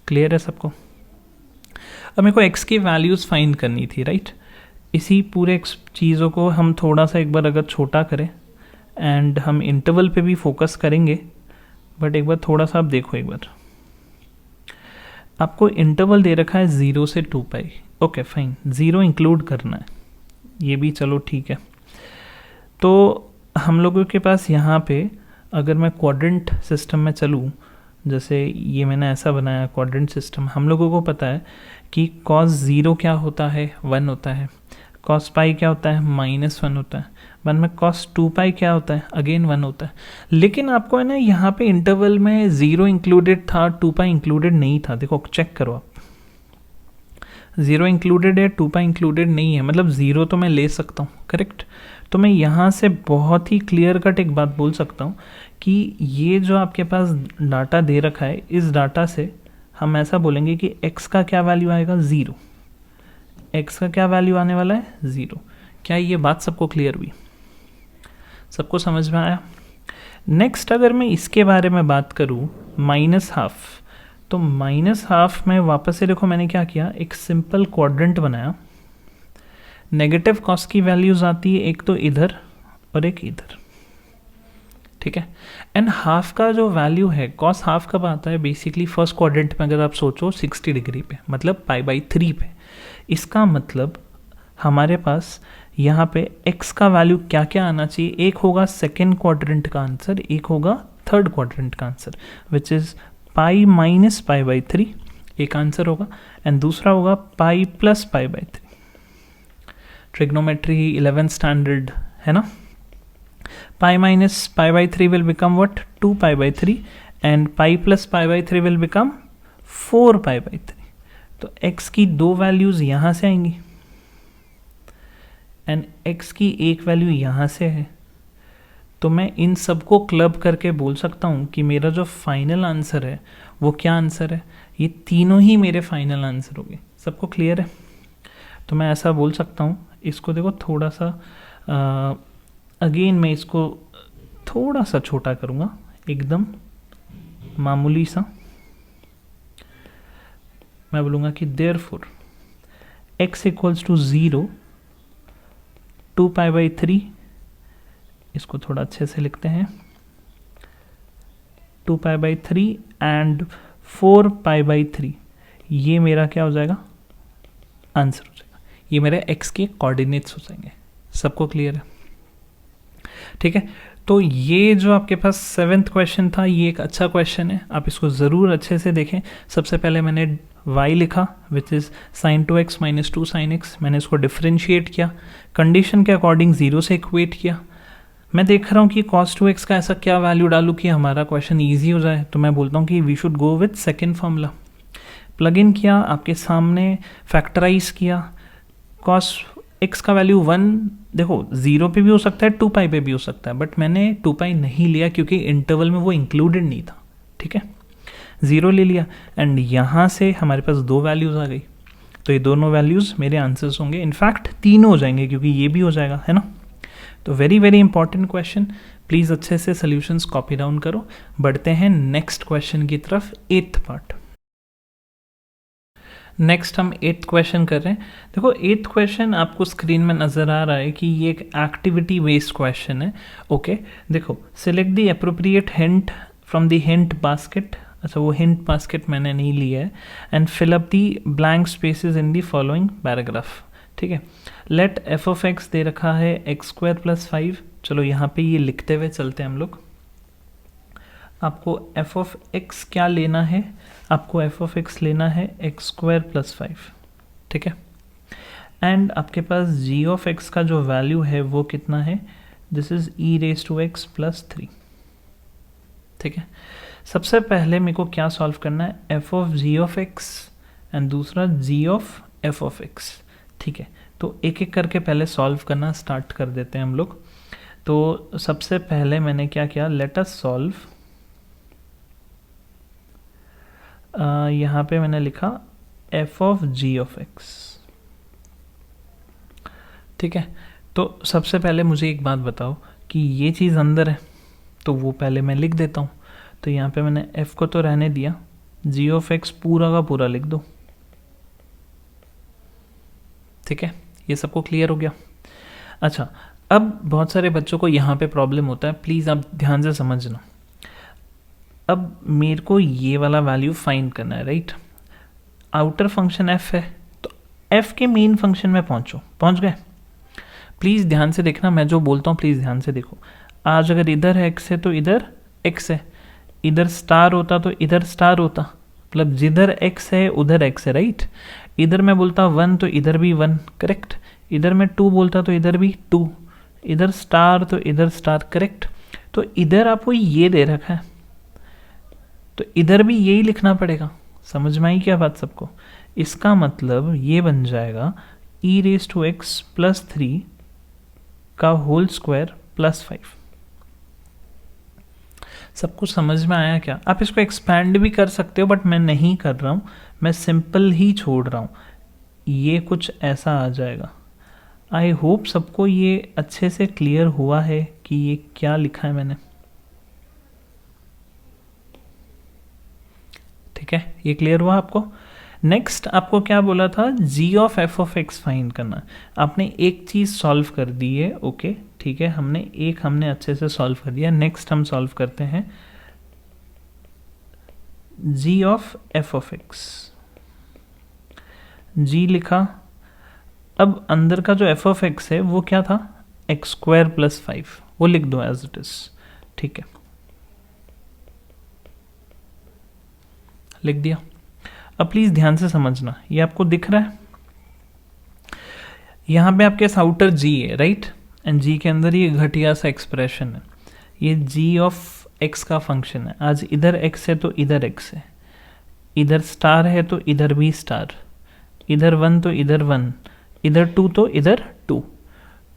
क्लियर है सबको। अब मेरे को x की वैल्यूज़ फाइंड करनी थी, राइट। इसी पूरे चीज़ों को हम थोड़ा सा एक बार अगर छोटा करें एंड हम इंटरवल पे भी फोकस करेंगे, बट एक बार थोड़ा सा आप देखो, एक बार आपको इंटरवल दे रखा है 0 से 2 पाई, ओके फाइन, 0 इंक्लूड करना है, ये भी चलो ठीक है। तो हम लोगों के पास यहाँ पे अगर मैं क्वाड्रेंट सिस्टम में चलूँ, जैसे ये मैंने ऐसा बनाया क्वाड्रेंट सिस्टम, हम लोगों को पता है कि cos 0 क्या होता है, 1 होता है, cos पाई क्या होता है, -1 होता है, वन में cos 2 पाई क्या होता है, अगेन 1 होता है। लेकिन आपको है ना यहाँ पे इंटरवल में 0 इंक्लूडेड था, 2 पाई इंक्लूडेड नहीं था। देखो चेक करो आप, 0 इंक्लूडेड है, 2 पाई इंक्लूडेड नहीं है, मतलब 0 तो मैं ले सकता हूँ, करेक्ट। तो मैं यहाँ से बहुत ही क्लियर कट एक बात बोल सकता हूँ कि ये जो आपके पास डाटा दे रखा है, इस डाटा से हम ऐसा बोलेंगे कि x का क्या वैल्यू आएगा, 0। x का क्या वैल्यू आने वाला है, 0। क्या ये बात सबको क्लियर हुई, सबको समझ में आया। नेक्स्ट अगर मैं इसके बारे में बात करूँ -½ तो -½ में वापस से देखो मैंने क्या किया, एक सिंपल क्वाड्रेंट बनाया। नेगेटिव कॉस की वैल्यूज आती है एक तो इधर और एक इधर, ठीक है। एंड हाफ का जो वैल्यू है, कॉस हाफ कब आता है, बेसिकली फर्स्ट क्वाड्रेंट में अगर आप सोचो 60 डिग्री पे, मतलब π/3 पे। इसका मतलब हमारे पास यहाँ पे x का वैल्यू क्या क्या आना चाहिए, एक होगा सेकेंड क्वाड्रेंट का आंसर, एक होगा थर्ड क्वाड्रेंट का answer, which is pi minus π/3 एक आंसर होगा, एंड दूसरा होगा पाई प्लस π/3। ट्रिग्नोमेट्री 11th स्टैंडर्ड है ना। Pi minus π/3 will become what, 2π/3 and pi plus π/3 will become 4π/3। तो x की 2 वैल्यूज यहाँ से आएंगी एंड x की एक वैल्यू यहाँ से है। तो मैं इन सबको क्लब करके बोल सकता हूँ कि मेरा जो फाइनल आंसर है वो क्या आंसर है, ये तीनों ही मेरे फाइनल आंसर हो गए। सबको क्लियर है। तो मैं ऐसा बोल सकता हूँ, इसको देखो थोड़ा सा अगेन मैं इसको थोड़ा सा छोटा करूँगा, एकदम मामूली सा। मैं बोलूँगा कि देयरफॉर x इक्वल्स टू 0, 2π/3, इसको थोड़ा अच्छे से लिखते हैं, 2π/3 एंड 4π/3, ये मेरा क्या हो जाएगा, आंसर हो जाएगा। ये मेरे x के कोऑर्डिनेट्स हो जाएंगे। सबको क्लियर है, ठीक है। तो ये जो आपके पास 7th क्वेश्चन था, ये एक अच्छा क्वेश्चन है, आप इसको ज़रूर अच्छे से देखें। सबसे पहले मैंने y लिखा which is sin 2x minus 2 sin x, मैंने इसको डिफ्रेंशिएट किया, कंडीशन के अकॉर्डिंग 0 से इक्वेट किया। मैं देख रहा हूँ कि cos 2x का ऐसा क्या वैल्यू डालूँ कि हमारा क्वेश्चन ईजी हो जाए, तो मैं बोलता हूँ कि we should go with second formula. Plug in किया, आपके सामने फैक्टराइज किया, cos x का वैल्यू 1, देखो 0 पे भी हो सकता है, 2 पाई पे भी हो सकता है, बट मैंने 2 पाई नहीं लिया क्योंकि इंटरवल में वो इंक्लूडेड नहीं था, ठीक है। 0 ले लिया एंड यहाँ से हमारे पास 2 वैल्यूज़ आ गई, तो ये दोनों वैल्यूज़ मेरे आंसर्स होंगे। इनफैक्ट 3 हो जाएंगे क्योंकि ये भी हो जाएगा, है ना। तो very very important question, please अच्छे से सोल्यूशंस कॉपी डाउन करो। बढ़ते हैं नेक्स्ट क्वेश्चन की तरफ, 8th पार्ट। नेक्स्ट हम 8th क्वेश्चन कर रहे हैं। देखो 8th क्वेश्चन आपको स्क्रीन में नज़र आ रहा है कि ये एक एक्टिविटी बेस्ड क्वेश्चन है। ओके देखो, select the appropriate hint from the hint basket, अच्छा वो हिंट बास्केट मैंने नहीं लिया है, and fill up the blank spaces in the following paragraph, ठीक है। लेट एफ ऑफ एक्स दे रखा है x² + 5, चलो यहाँ पे ये लिखते हुए चलते हैं हम लोग। आपको एफ ऑफ एक्स क्या लेना है, आपको एफ ऑफ एक्स लेना है x² + 5, ठीक है। एंड आपके पास g ऑफ एक्स का जो वैल्यू है वो कितना है, दिस इज e⁻x + 3, ठीक है। सबसे पहले मेरे को क्या सॉल्व करना है, f of g of x and दूसरा g of f of x, ठीक है। तो एक एक करके पहले सॉल्व करना स्टार्ट कर देते हैं हम लोग। तो सबसे पहले मैंने क्या किया, लेट अस सॉल्व, यहाँ पे मैंने लिखा F of g of x, ठीक है। तो सबसे पहले मुझे एक बात बताओ कि ये चीज़ अंदर है, तो वो पहले मैं लिख देता हूँ। तो यहाँ पे मैंने f को तो रहने दिया, g ऑफ x पूरा का पूरा लिख दो, ठीक है। ये सबको क्लियर हो गया। अच्छा, अब बहुत सारे बच्चों को यहाँ पे प्रॉब्लम होता है, प्लीज़ आप ध्यान से समझना। अब मेरे को ये वाला वैल्यू फाइंड करना है, राइट। आउटर फंक्शन f है, तो f के मेन फंक्शन में पहुँच गए। प्लीज़ ध्यान से देखना, मैं जो बोलता हूँ प्लीज़ ध्यान से देखो। आज अगर इधर x है तो इधर x है, इधर स्टार होता तो इधर स्टार होता, मतलब जिधर x है उधर x है, राइट। इधर मैं बोलता 1 तो इधर भी 1, करेक्ट। इधर मैं 2 बोलता तो इधर भी 2, इधर स्टार तो इधर स्टार, करेक्ट। तो इधर आपको ये दे रखा है, तो इधर भी यही लिखना पड़ेगा। समझ में आई क्या बात सबको? इसका मतलब ये बन जाएगा e⁻x + 3 का होल स्क्वायर + 5। सब कुछ समझ में आया क्या? आप इसको एक्सपैंड भी कर सकते हो, बट मैं नहीं कर रहा हूँ, मैं सिंपल ही छोड़ रहा हूँ। ये कुछ ऐसा आ जाएगा। आई होप सबको ये अच्छे से क्लियर हुआ है कि ये क्या लिखा है मैंने, ठीक है। ये क्लियर हुआ आपको? नेक्स्ट आपको क्या बोला था, g of f of x find करना। आपने एक चीज़ सॉल्व कर दी है, ओके ठीक है, हमने अच्छे से सॉल्व कर दिया। नेक्स्ट हम सॉल्व करते हैं g of f of x। g लिखा, अब अंदर का जो f ऑफ x है वो क्या था, x² + 5, वो लिख दो एज इट इज, ठीक है, लिख दिया। अब प्लीज़ ध्यान से समझना, ये आपको दिख रहा है, यहाँ पे आपके आउटर g है, राइट, एंड g के अंदर ये घटिया सा एक्सप्रेशन है, ये g ऑफ x का फंक्शन है। आज इधर x है तो इधर x है, इधर स्टार है तो इधर भी स्टार, इधर 1 तो इधर 1, इधर 2 तो इधर 2।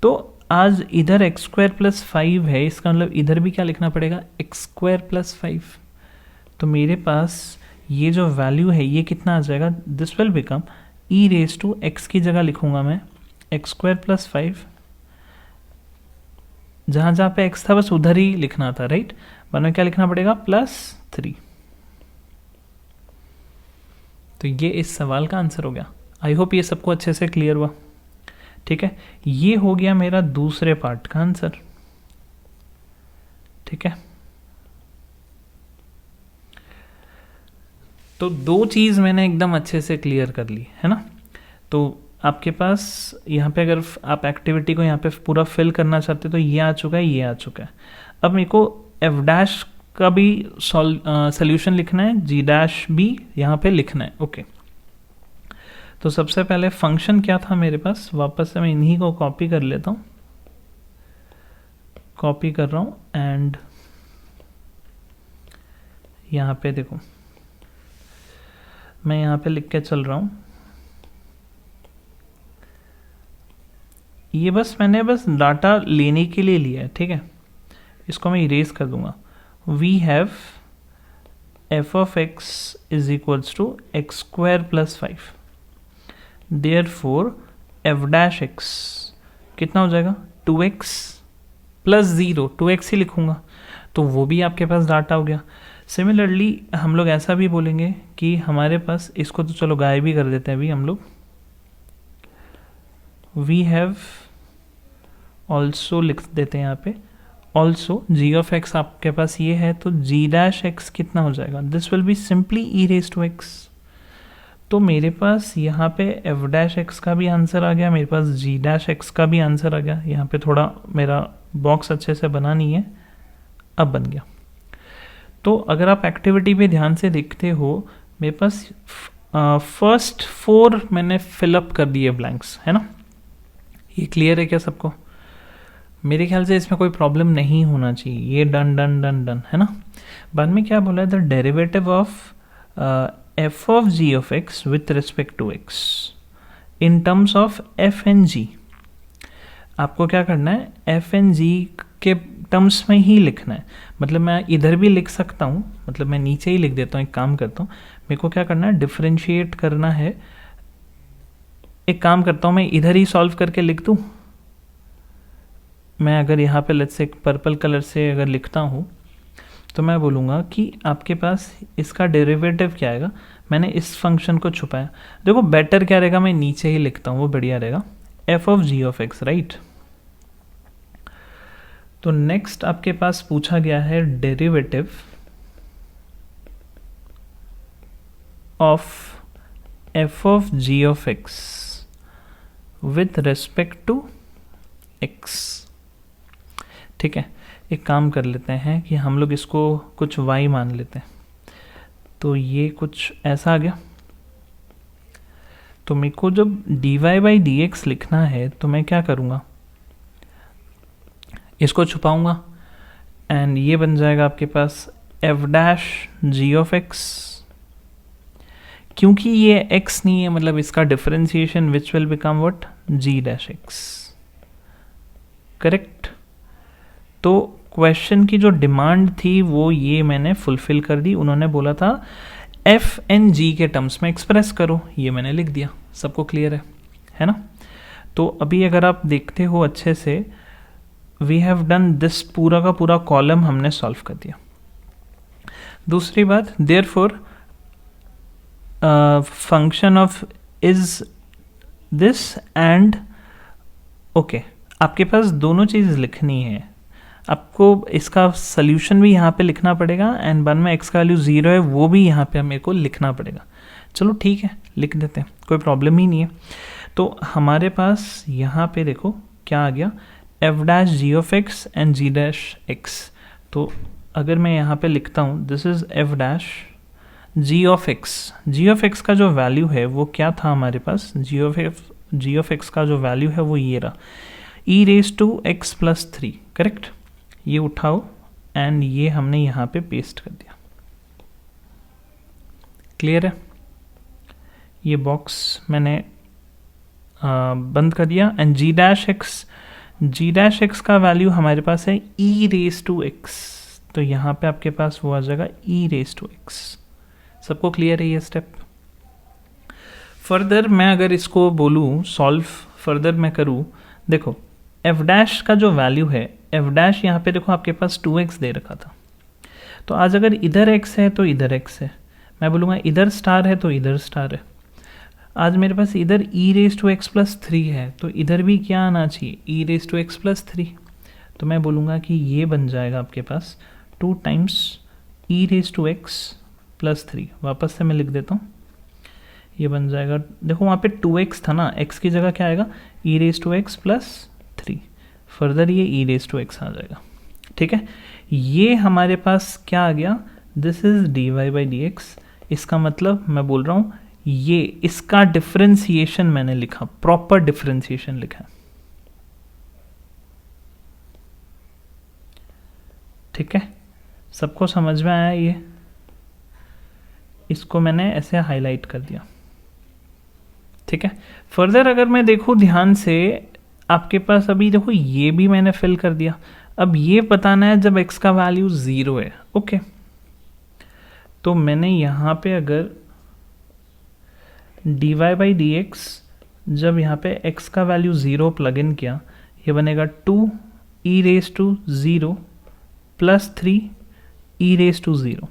तो आज इधर x² + 5 है, इसका मतलब इधर भी क्या लिखना पड़ेगा, x² + 5। तो मेरे पास ये जो वैल्यू है ये कितना आ जाएगा, दिस विल बिकम e⁻x की जगह लिखूंगा मैं x² + 5, जहाँ जहाँ पे x था बस उधर ही लिखना था, राइट। बाद में क्या लिखना पड़ेगा, +3। तो ये इस सवाल का आंसर हो गया। आई होप ये सबको अच्छे से क्लियर हुआ, ठीक है। ये हो गया मेरा दूसरे पार्ट का आंसर, ठीक है। तो दो चीज़ मैंने एकदम अच्छे से क्लियर कर ली है ना। तो आपके पास यहाँ पे अगर आप एक्टिविटी को यहाँ पे पूरा फिल करना चाहते हो तो ये आ चुका है, ये आ चुका है। अब मेरे को एफ डैश का भी सोल्यूशन लिखना है, जी डैश भी यहाँ पे लिखना है। ओके, तो सबसे पहले फंक्शन क्या था मेरे पास, वापस से मैं इन्हीं को कॉपी कर लेता हूँ, कॉपी कर रहा हूँ एंड यहाँ पे देखो मैं यहाँ पे लिख के चल रहा हूँ। ये बस मैंने डाटा लेने के लिए लिया है, ठीक है। इसको मैं इरेज कर दूंगा। We have f of x is equals to x square plus 5, therefore f dash x कितना हो जाएगा 2x प्लस 0, 2x ही लिखूंगा तो वो भी आपके पास डाटा हो गया। सिमिलरली हम लोग ऐसा भी बोलेंगे कि हमारे पास, इसको तो चलो गायब भी कर देते हैं अभी हम लोग, वी हैव ऑल्सो लिख देते हैं यहाँ पे, ऑल्सो जी ऑफ एक्स आपके पास ये है तो जी डैश एक्स कितना हो जाएगा, this will be simply e raise to x. तो मेरे पास यहाँ पे एफ डैश एक्स का भी आंसर आ गया, मेरे पास जी डैश एक्स का भी आंसर आ गया। यहाँ पे थोड़ा मेरा बॉक्स अच्छे से बना नहीं है, अब बन गया। तो अगर आप एक्टिविटी पे ध्यान से देखते हो, मेरे पास फर्स्ट 4 मैंने फिलअप कर दिए ब्लैंक्स, है ना। ये क्लियर है क्या सबको? मेरे ख्याल से इसमें कोई प्रॉब्लम नहीं होना चाहिए, ये डन डन डन डन है ना। बाद में क्या बोला है, the derivative of f of g of x with respect to x in terms of f and g. आपको क्या करना है, एफ एन जी के टर्म्स में ही लिखना है। मतलब मैं इधर भी लिख सकता हूँ, मतलब मैं नीचे ही लिख देता हूँ, एक काम करता हूँ, मेरे को क्या करना है, डिफरेंशिएट करना है। एक काम करता हूँ, मैं इधर ही सॉल्व करके लिख दूँ। मैं अगर यहाँ पे लेट्स से पर्पल कलर से अगर लिखता हूँ तो मैं बोलूँगा कि आपके पास इसका डेरिवेटिव क्या आएगा। मैंने इस फंक्शन को छुपाया, देखो बेटर क्या रहेगा, मैं नीचे ही लिखता हूँ, वो बढ़िया रहेगा, f of g of x, right. तो नेक्स्ट आपके पास पूछा गया है derivative of f of g of x with respect to x. ठीक है, एक काम कर लेते हैं कि हम लोग इसको कुछ y मान लेते हैं, तो ये कुछ ऐसा आ गया। तो मेरे को जब dy बाई डी एक्स लिखना है तो मैं क्या करूँगा, इसको छुपाऊंगा एंड ये बन जाएगा आपके पास F dash ji of X. क्योंकि ये x नहीं है, मतलब इसका differentiation which will become what, G dash X, correct. तो क्वेश्चन की जो डिमांड थी वो ये मैंने फुलफिल कर दी। उन्होंने बोला था एफ एन जी के टर्म्स में एक्सप्रेस करो, ये मैंने लिख दिया। सबको क्लियर है ना। तो अभी अगर आप देखते हो अच्छे से, वी हैव डन दिस, पूरा का पूरा कॉलम हमने सॉल्व कर दिया। दूसरी बात, therefore function of is this and okay, आपके पास दोनों चीज़ लिखनी है। आपको इसका सोल्यूशन भी यहाँ पे लिखना पड़ेगा एंड बाद में एक्स का वैल्यू 0 है वो भी यहाँ पे मेरे को लिखना पड़ेगा। चलो ठीक है, लिख देते हैं, कोई प्रॉब्लम ही नहीं है। तो हमारे पास यहाँ पे देखो क्या आ गया, f dash ji of x and g dash x. तो अगर मैं यहाँ पे लिखता हूँ this is f dash ji of x, g of x का जो वैल्यू है वो क्या था हमारे पास, जी ऑफ एक्स का जो वैल्यू है वो ये रहा, E raise to x plus 3, correct. ये उठाओ एंड ये हमने यहाँ पे पेस्ट कर दिया। क्लियर है, ये बॉक्स मैंने बंद कर दिया एंड जी डैश एक्स का वैल्यू हमारे पास है ई रेज टू एक्स, तो यहाँ पे आपके पास वो आ जाएगा ई रेज टू एक्स। सबको क्लियर है ये स्टेप? फर्दर मैं अगर इसको बोलूँ सॉल्व फर्दर मैं करूँ, देखो एफ डैश का जो वैल्यू है, एफ डैश यहाँ पे देखो आपके पास 2x दे रखा था। तो आज अगर इधर x है तो इधर x है, मैं बोलूँगा इधर स्टार है तो इधर स्टार है। आज मेरे पास इधर e raise to x plus 3 है तो इधर भी क्या आना चाहिए, e raise to x plus 3। तो मैं बोलूँगा कि ये बन जाएगा आपके पास 2 times e raise to x plus 3। वापस से मैं लिख देता हूँ, ये बन जाएगा, देखो वहाँ पे 2x था ना, x की जगह क्या आएगा, E raise to x plus 3, further ये ई रेज टू एक्स आ जाएगा। ठीक है, ये हमारे पास क्या आ गया, this is dy by D X. इसका मतलब मैं बोल रहा हूँ ये इसका डिफरेंशिएशन मैंने लिखा, प्रॉपर डिफरेंशिएशन लिखा। ठीक है, सबको समझ में आया ये? इसको मैंने ऐसे हाईलाइट कर दिया। ठीक है, फर्दर अगर मैं देखूँ ध्यान से, आपके पास अभी देखो ये भी मैंने फिल कर दिया। अब ये बताना है जब x का वैल्यू 0 है। ओके, तो मैंने यहाँ पे अगर dy बाई डी एक्स, जब यहाँ पे x का वैल्यू 0 प्लग इन किया, ये बनेगा 2 e raise to 0 plus 3 e raise to 0।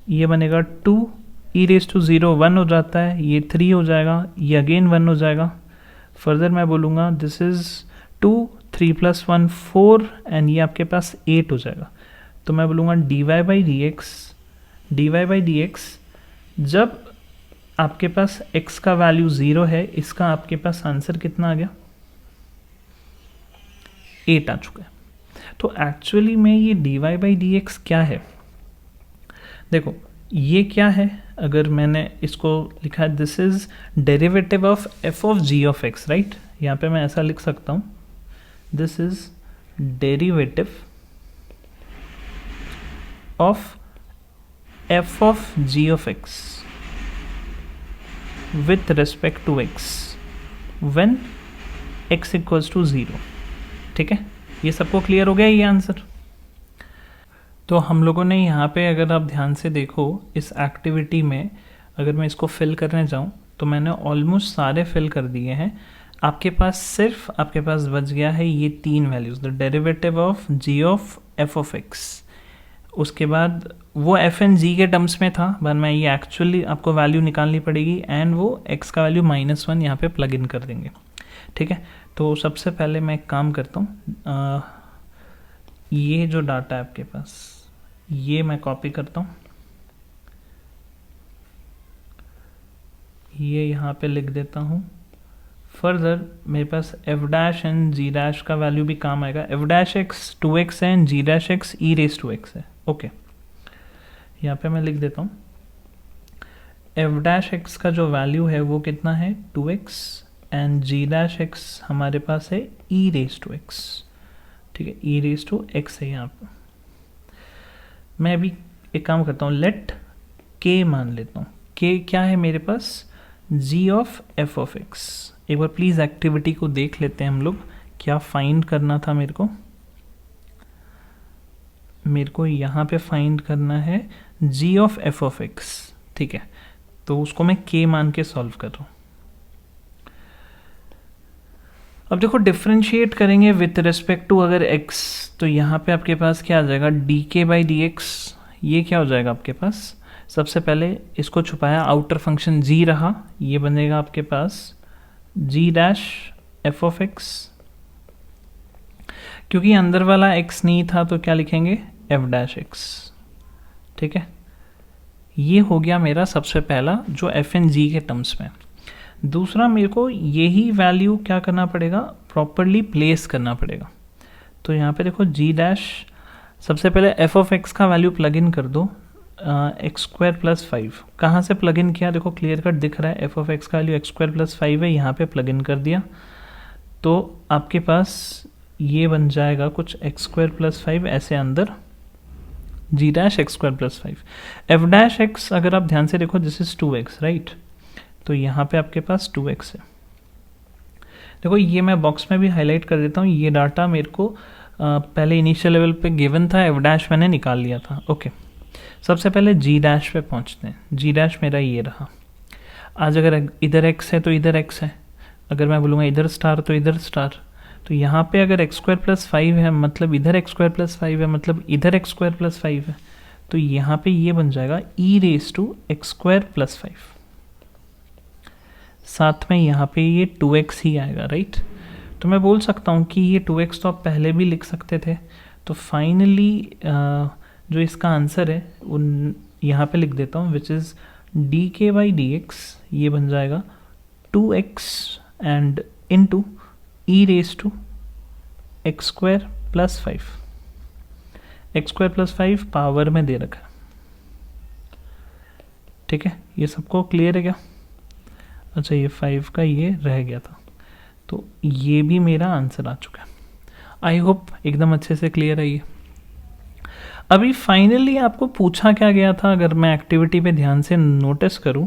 ये बनेगा 2 e रेज टू 0 1 हो जाता है, ये 3 हो जाएगा, ये अगेन 1 हो जाएगा। फर्दर मैं बोलूँगा दिस इज़ 2 3 प्लस 1 4 एंड ये आपके पास 8 हो जाएगा। तो मैं बोलूँगा dy बाई डी एक्स जब आपके पास x का वैल्यू 0 है, इसका आपके पास आंसर कितना आ गया, 8 आ चुका है। तो एक्चुअली में ये dy बाई डी एक्स क्या है, देखो ये क्या है, अगर मैंने इसको लिखा है this is derivative of f of g of x, right. यहाँ पे मैं ऐसा लिख सकता हूँ, this is derivative of f of g of x with respect to x when x equals to 0। ठीक है, ये सबको क्लियर हो गया ये आंसर। तो हम लोगों ने यहाँ पे अगर आप ध्यान से देखो इस एक्टिविटी में, अगर मैं इसको फिल करने जाऊँ तो मैंने ऑलमोस्ट सारे फिल कर दिए हैं। आपके पास बच गया है ये 3 values, the derivative of g of f of x। उसके बाद वो f एंड g के टर्म्स में था, बाद में ये एक्चुअली आपको वैल्यू निकालनी पड़ेगी एंड वो x का वैल्यू -1 यहाँ पे प्लग इन कर देंगे। ठीक है, तो सबसे पहले मैं एक काम करता हूँ, ये जो डाटा है आपके पास ये मैं कॉपी करता हूँ, ये यहाँ पे लिख देता हूँ। फर्दर मेरे पास f dash and g dash का वैल्यू भी काम आएगा। f डैश एक्स 2x है and g dash x e raise to x है। ओके, यहाँ पे मैं लिख देता हूँ f डैश x का जो वैल्यू है वो कितना है 2x and g dash x हमारे पास है e रेज टू x। ठीक है, e रेज टू x है यहाँ पे। मैं अभी एक काम करता हूँ, लेट k मान लेता हूँ। k क्या है मेरे पास, g of f of x। एक बार प्लीज एक्टिविटी को देख लेते हैं हम लोग, क्या फाइंड करना था मेरे को यहाँ पे फाइंड करना है g of f of x। ठीक है, तो उसको मैं k मान के सॉल्व कर रहा हूँ। अब देखो डिफरेंशिएट करेंगे विथ रिस्पेक्ट टू अगर x, तो यहाँ पे आपके पास क्या आ जाएगा, dk बाई डी एक्स। ये क्या हो जाएगा आपके पास, सबसे पहले इसको छुपाया, आउटर फंक्शन g रहा, ये बनेगा आपके पास g dash f of x। क्योंकि अंदर वाला x नहीं था तो क्या लिखेंगे, f डैश x। ठीक है, ये हो गया मेरा सबसे पहला जो f एंड g के टर्म्स में। दूसरा मेरे को यही वैल्यू क्या करना पड़ेगा, प्रॉपरली प्लेस करना पड़ेगा। तो यहाँ पे देखो g डैश, सबसे पहले f ऑफ x का वैल्यू प्लग इन कर दो, एक्स स्क्वायर प्लस 5। कहाँ से प्लग इन किया, देखो क्लियर कट दिख रहा है, f ऑफ x का वैल्यू एक्स स्क्वायर प्लस 5 है, यहाँ पे प्लग इन कर दिया तो आपके पास ये बन जाएगा कुछ एक्स स्क्वायर प्लस 5 ऐसे अंदर g dash x square plus 5। f dash x अगर आप ध्यान से देखो दिस इज 2x, राइट। तो यहाँ पे आपके पास 2x है। देखो ये मैं बॉक्स में भी हाईलाइट कर देता हूँ, ये डाटा मेरे को पहले इनिशियल लेवल पे गिवन था, f डैश मैंने निकाल लिया था। ओके, सबसे पहले g डैश पे पहुँचते हैं। g डैश मेरा ये रहा। आज अगर इधर x है तो इधर x है, अगर मैं बोलूँगा इधर स्टार तो इधर स्टार। तो यहाँ पे अगर एक्स स्क्वायर प्लस 5 है मतलब इधर एक्स स्क्वायर प्लस 5 है मतलब इधर एक्स स्क्वायर प्लस 5 है, तो यहाँ पे ये बन जाएगा e raise to x square plus 5। साथ में यहाँ पे ये 2x ही आएगा, राइट। तो मैं बोल सकता हूँ कि ये 2x तो आप पहले भी लिख सकते थे। तो फाइनली जो इसका आंसर है वो यहाँ पे लिख देता हूँ, which is d by D x, ये बन जाएगा 2x and into e raise to x square +5, x² + 5 power में दे रखा है। ठीक है, ये सबको क्लियर है क्या? अच्छा, ये 5 का ये रह गया था, तो ये भी मेरा आंसर आ चुका है। आई होप एकदम अच्छे से क्लियर है ये। अभी फाइनली आपको पूछा क्या गया था, अगर मैं एक्टिविटी पे ध्यान से नोटिस करूं,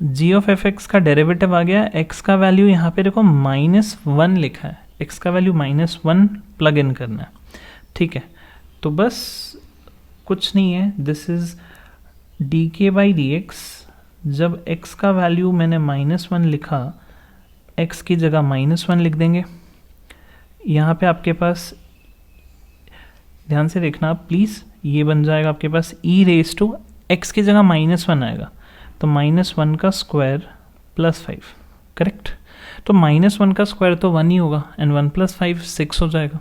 g(f(x) का डेरिवेटिव आ गया, x का वैल्यू यहाँ पे देखो -1 लिखा है, x का वैल्यू -1 प्लग इन करना है। ठीक है, तो बस कुछ नहीं है, दिस इज dk/dx। जब x का वैल्यू मैंने -1 लिखा, x की जगह -1 लिख देंगे। यहाँ पे आपके पास ध्यान से देखना प्लीज़, ये बन जाएगा आपके पास e⁻x की जगह -1 आएगा, तो -1 का स्क्वायर +5, करेक्ट। तो -1 का स्क्वायर तो 1 ही होगा, एंड 1 + 5 6 हो जाएगा।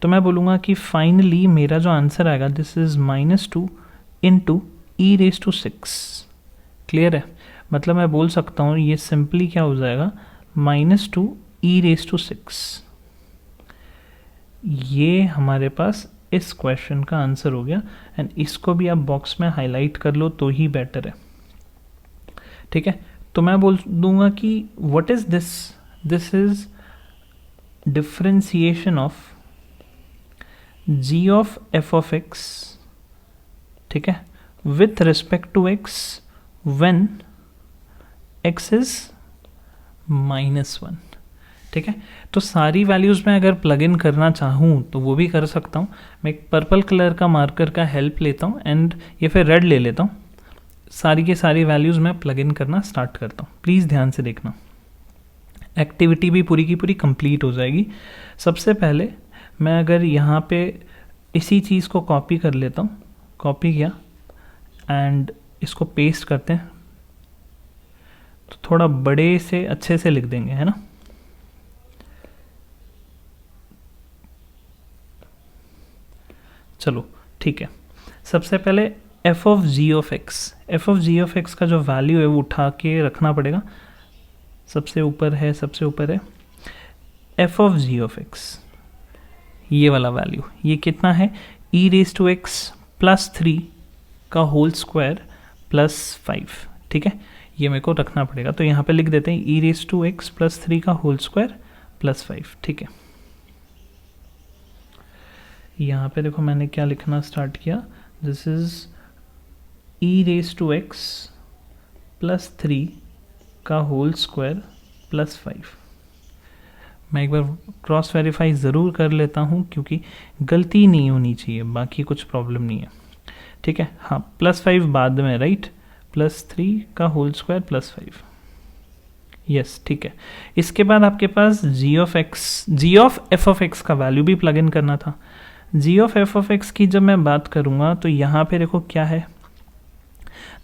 तो मैं बोलूँगा कि फाइनली मेरा जो आंसर आएगा, दिस इज़ -2 × e⁻6। क्लियर है? मतलब मैं बोल सकता हूँ ये सिंपली क्या हो जाएगा, -2 e⁻6। ये हमारे पास इस क्वेश्चन का आंसर हो गया, एंड इसको भी आप बॉक्स में हाईलाइट कर लो तो ही बेटर है। ठीक है, तो मैं बोल दूंगा कि what is this, this is differentiation of g(f(x), ठीक है, with respect to x when x is -1। ठीक है, तो सारी वैल्यूज़ में अगर प्लग इन करना चाहूँ तो वो भी कर सकता हूँ। मैं एक पर्पल कलर का मार्कर का हेल्प लेता हूँ, एंड ये फिर रेड ले लेता हूँ, सारी के सारी वैल्यूज़ में प्लग इन करना स्टार्ट करता हूँ। प्लीज़ ध्यान से देखना, एक्टिविटी भी पूरी की पूरी कंप्लीट हो जाएगी। सबसे पहले मैं अगर यहाँ पे इसी चीज़ को कॉपी कर लेता हूँ, कॉपी किया एंड इसको पेस्ट करते हैं, तो थोड़ा बड़े से अच्छे से लिख देंगे, है ना। चलो ठीक है, सबसे पहले f(g(x) का जो वैल्यू है वो उठा के रखना पड़ेगा, सबसे ऊपर है f(g(x), ये वाला वैल्यू, ये कितना है, e⁻x + 3 का होल स्क्वायर +5। ठीक है, ये मेरे को रखना पड़ेगा, तो यहाँ पे लिख देते हैं e⁻x + 3 का होल स्क्वायर +5। ठीक है, यहाँ पे देखो मैंने क्या लिखना स्टार्ट किया, दिस इज e⁻x + 3 का होल स्क्वायर +5। मैं एक बार क्रॉस वेरीफाई ज़रूर कर लेता हूँ क्योंकि गलती नहीं होनी चाहिए, बाकी कुछ प्रॉब्लम नहीं है। ठीक है, हाँ, +5 बाद में, राइट, +3 का होल स्क्वायर +5, यस। ठीक है, इसके बाद आपके पास g(f(x) का वैल्यू भी प्लग इन करना था। g(f(x) की जब मैं बात करूँगा तो यहाँ पे देखो क्या है,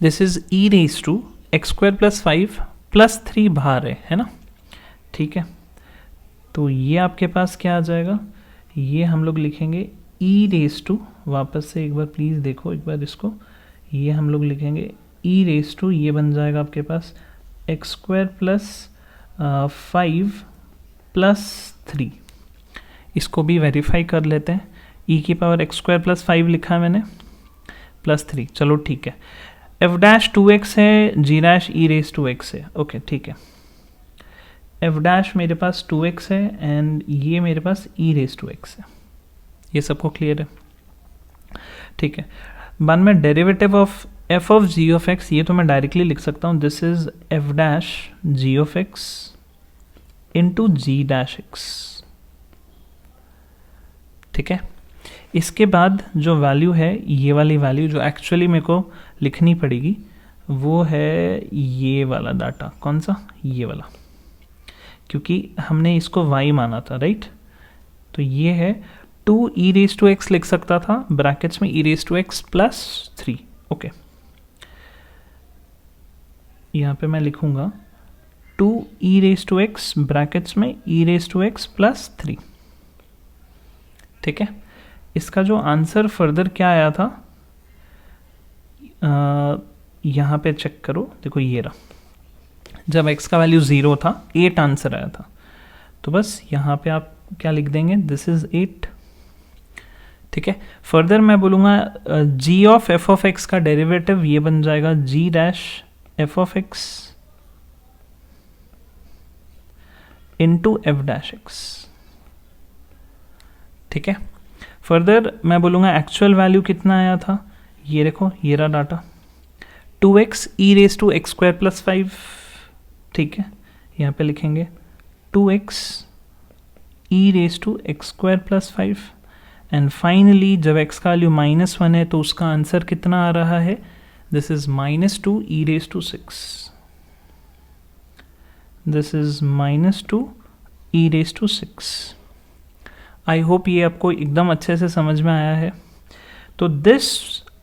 दिस इज e⁻x² + 5 + 3 बाहर है ना। ठीक है, तो ये आपके पास क्या आ जाएगा, ये हम लोग लिखेंगे e⁻, वापस से एक बार प्लीज़ देखो एक बार इसको, ये हम लोग लिखेंगे e⁻, ये बन जाएगा आपके पास x² + 5 + 3। इसको भी वेरीफाई कर लेते हैं, e⁻x² + 5 लिखा है मैंने, +3। चलो ठीक है, f'(2x) है, g' e⁻x है। ओके ठीक है, f' मेरे पास 2x है एंड ये मेरे पास e⁻x है। ये सबको क्लियर है? ठीक है, बाद में डेरिवेटिव ऑफ f(g(x), ये तो मैं डायरेक्टली लिख सकता हूँ, दिस इज f'(g(x) × g'(x)। ठीक है, इसके बाद जो वैल्यू है, ये वाली वैल्यू जो एक्चुअली मेरे को लिखनी पड़ेगी, वो है ये वाला डाटा। कौन सा? ये वाला, क्योंकि हमने इसको y माना था, राइट। तो ये है 2 e⁻x लिख सकता था, ब्रैकेट्स में e⁻x + 3। ओके, यहाँ पे मैं लिखूंगा 2 e⁻x ब्रैकेट्स में e⁻x + 3। ठीक है, इसका जो आंसर फर्दर क्या आया था, यहाँ पे चेक करो, देखो ये रहा, जब x का वैल्यू 0 था 8 आंसर आया था। तो बस यहाँ पे आप क्या लिख देंगे, दिस इज 8। ठीक है। फर्दर मैं बोलूँगा g of f of x का डेरिवेटिव ये बन जाएगा g dash f of x into f dash x, ठीक है। फर्दर मैं बोलूँगा एक्चुअल वैल्यू कितना आया था, ये देखो ये रहा data 2x e raise to x square plus 5, ठीक है। यहाँ पे लिखेंगे 2x e raise to x square plus 5 and finally जब x का वैल्यू -1 है तो उसका आंसर कितना आ रहा है, this is -2 e raise to 6, this is -2 e raise to 6। I hope ये आपको एकदम अच्छे से समझ में आया है। तो this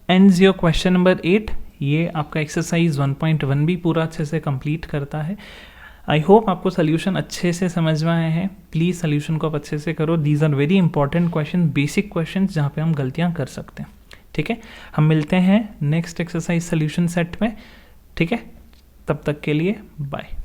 ends your question number 8। ये आपका एक्सरसाइज 1.1 भी पूरा अच्छे से कंप्लीट करता है। आई होप आपको सोल्यूशन अच्छे से समझ में आए हैं। प्लीज़ सोल्यूशन को आप अच्छे से करो। These are very important question, basic question जहाँ पे हम गलतियाँ कर सकते हैं, ठीक है। हम मिलते हैं नेक्स्ट एक्सरसाइज सोल्यूशन सेट में, ठीक है। तब तक के लिए बाय।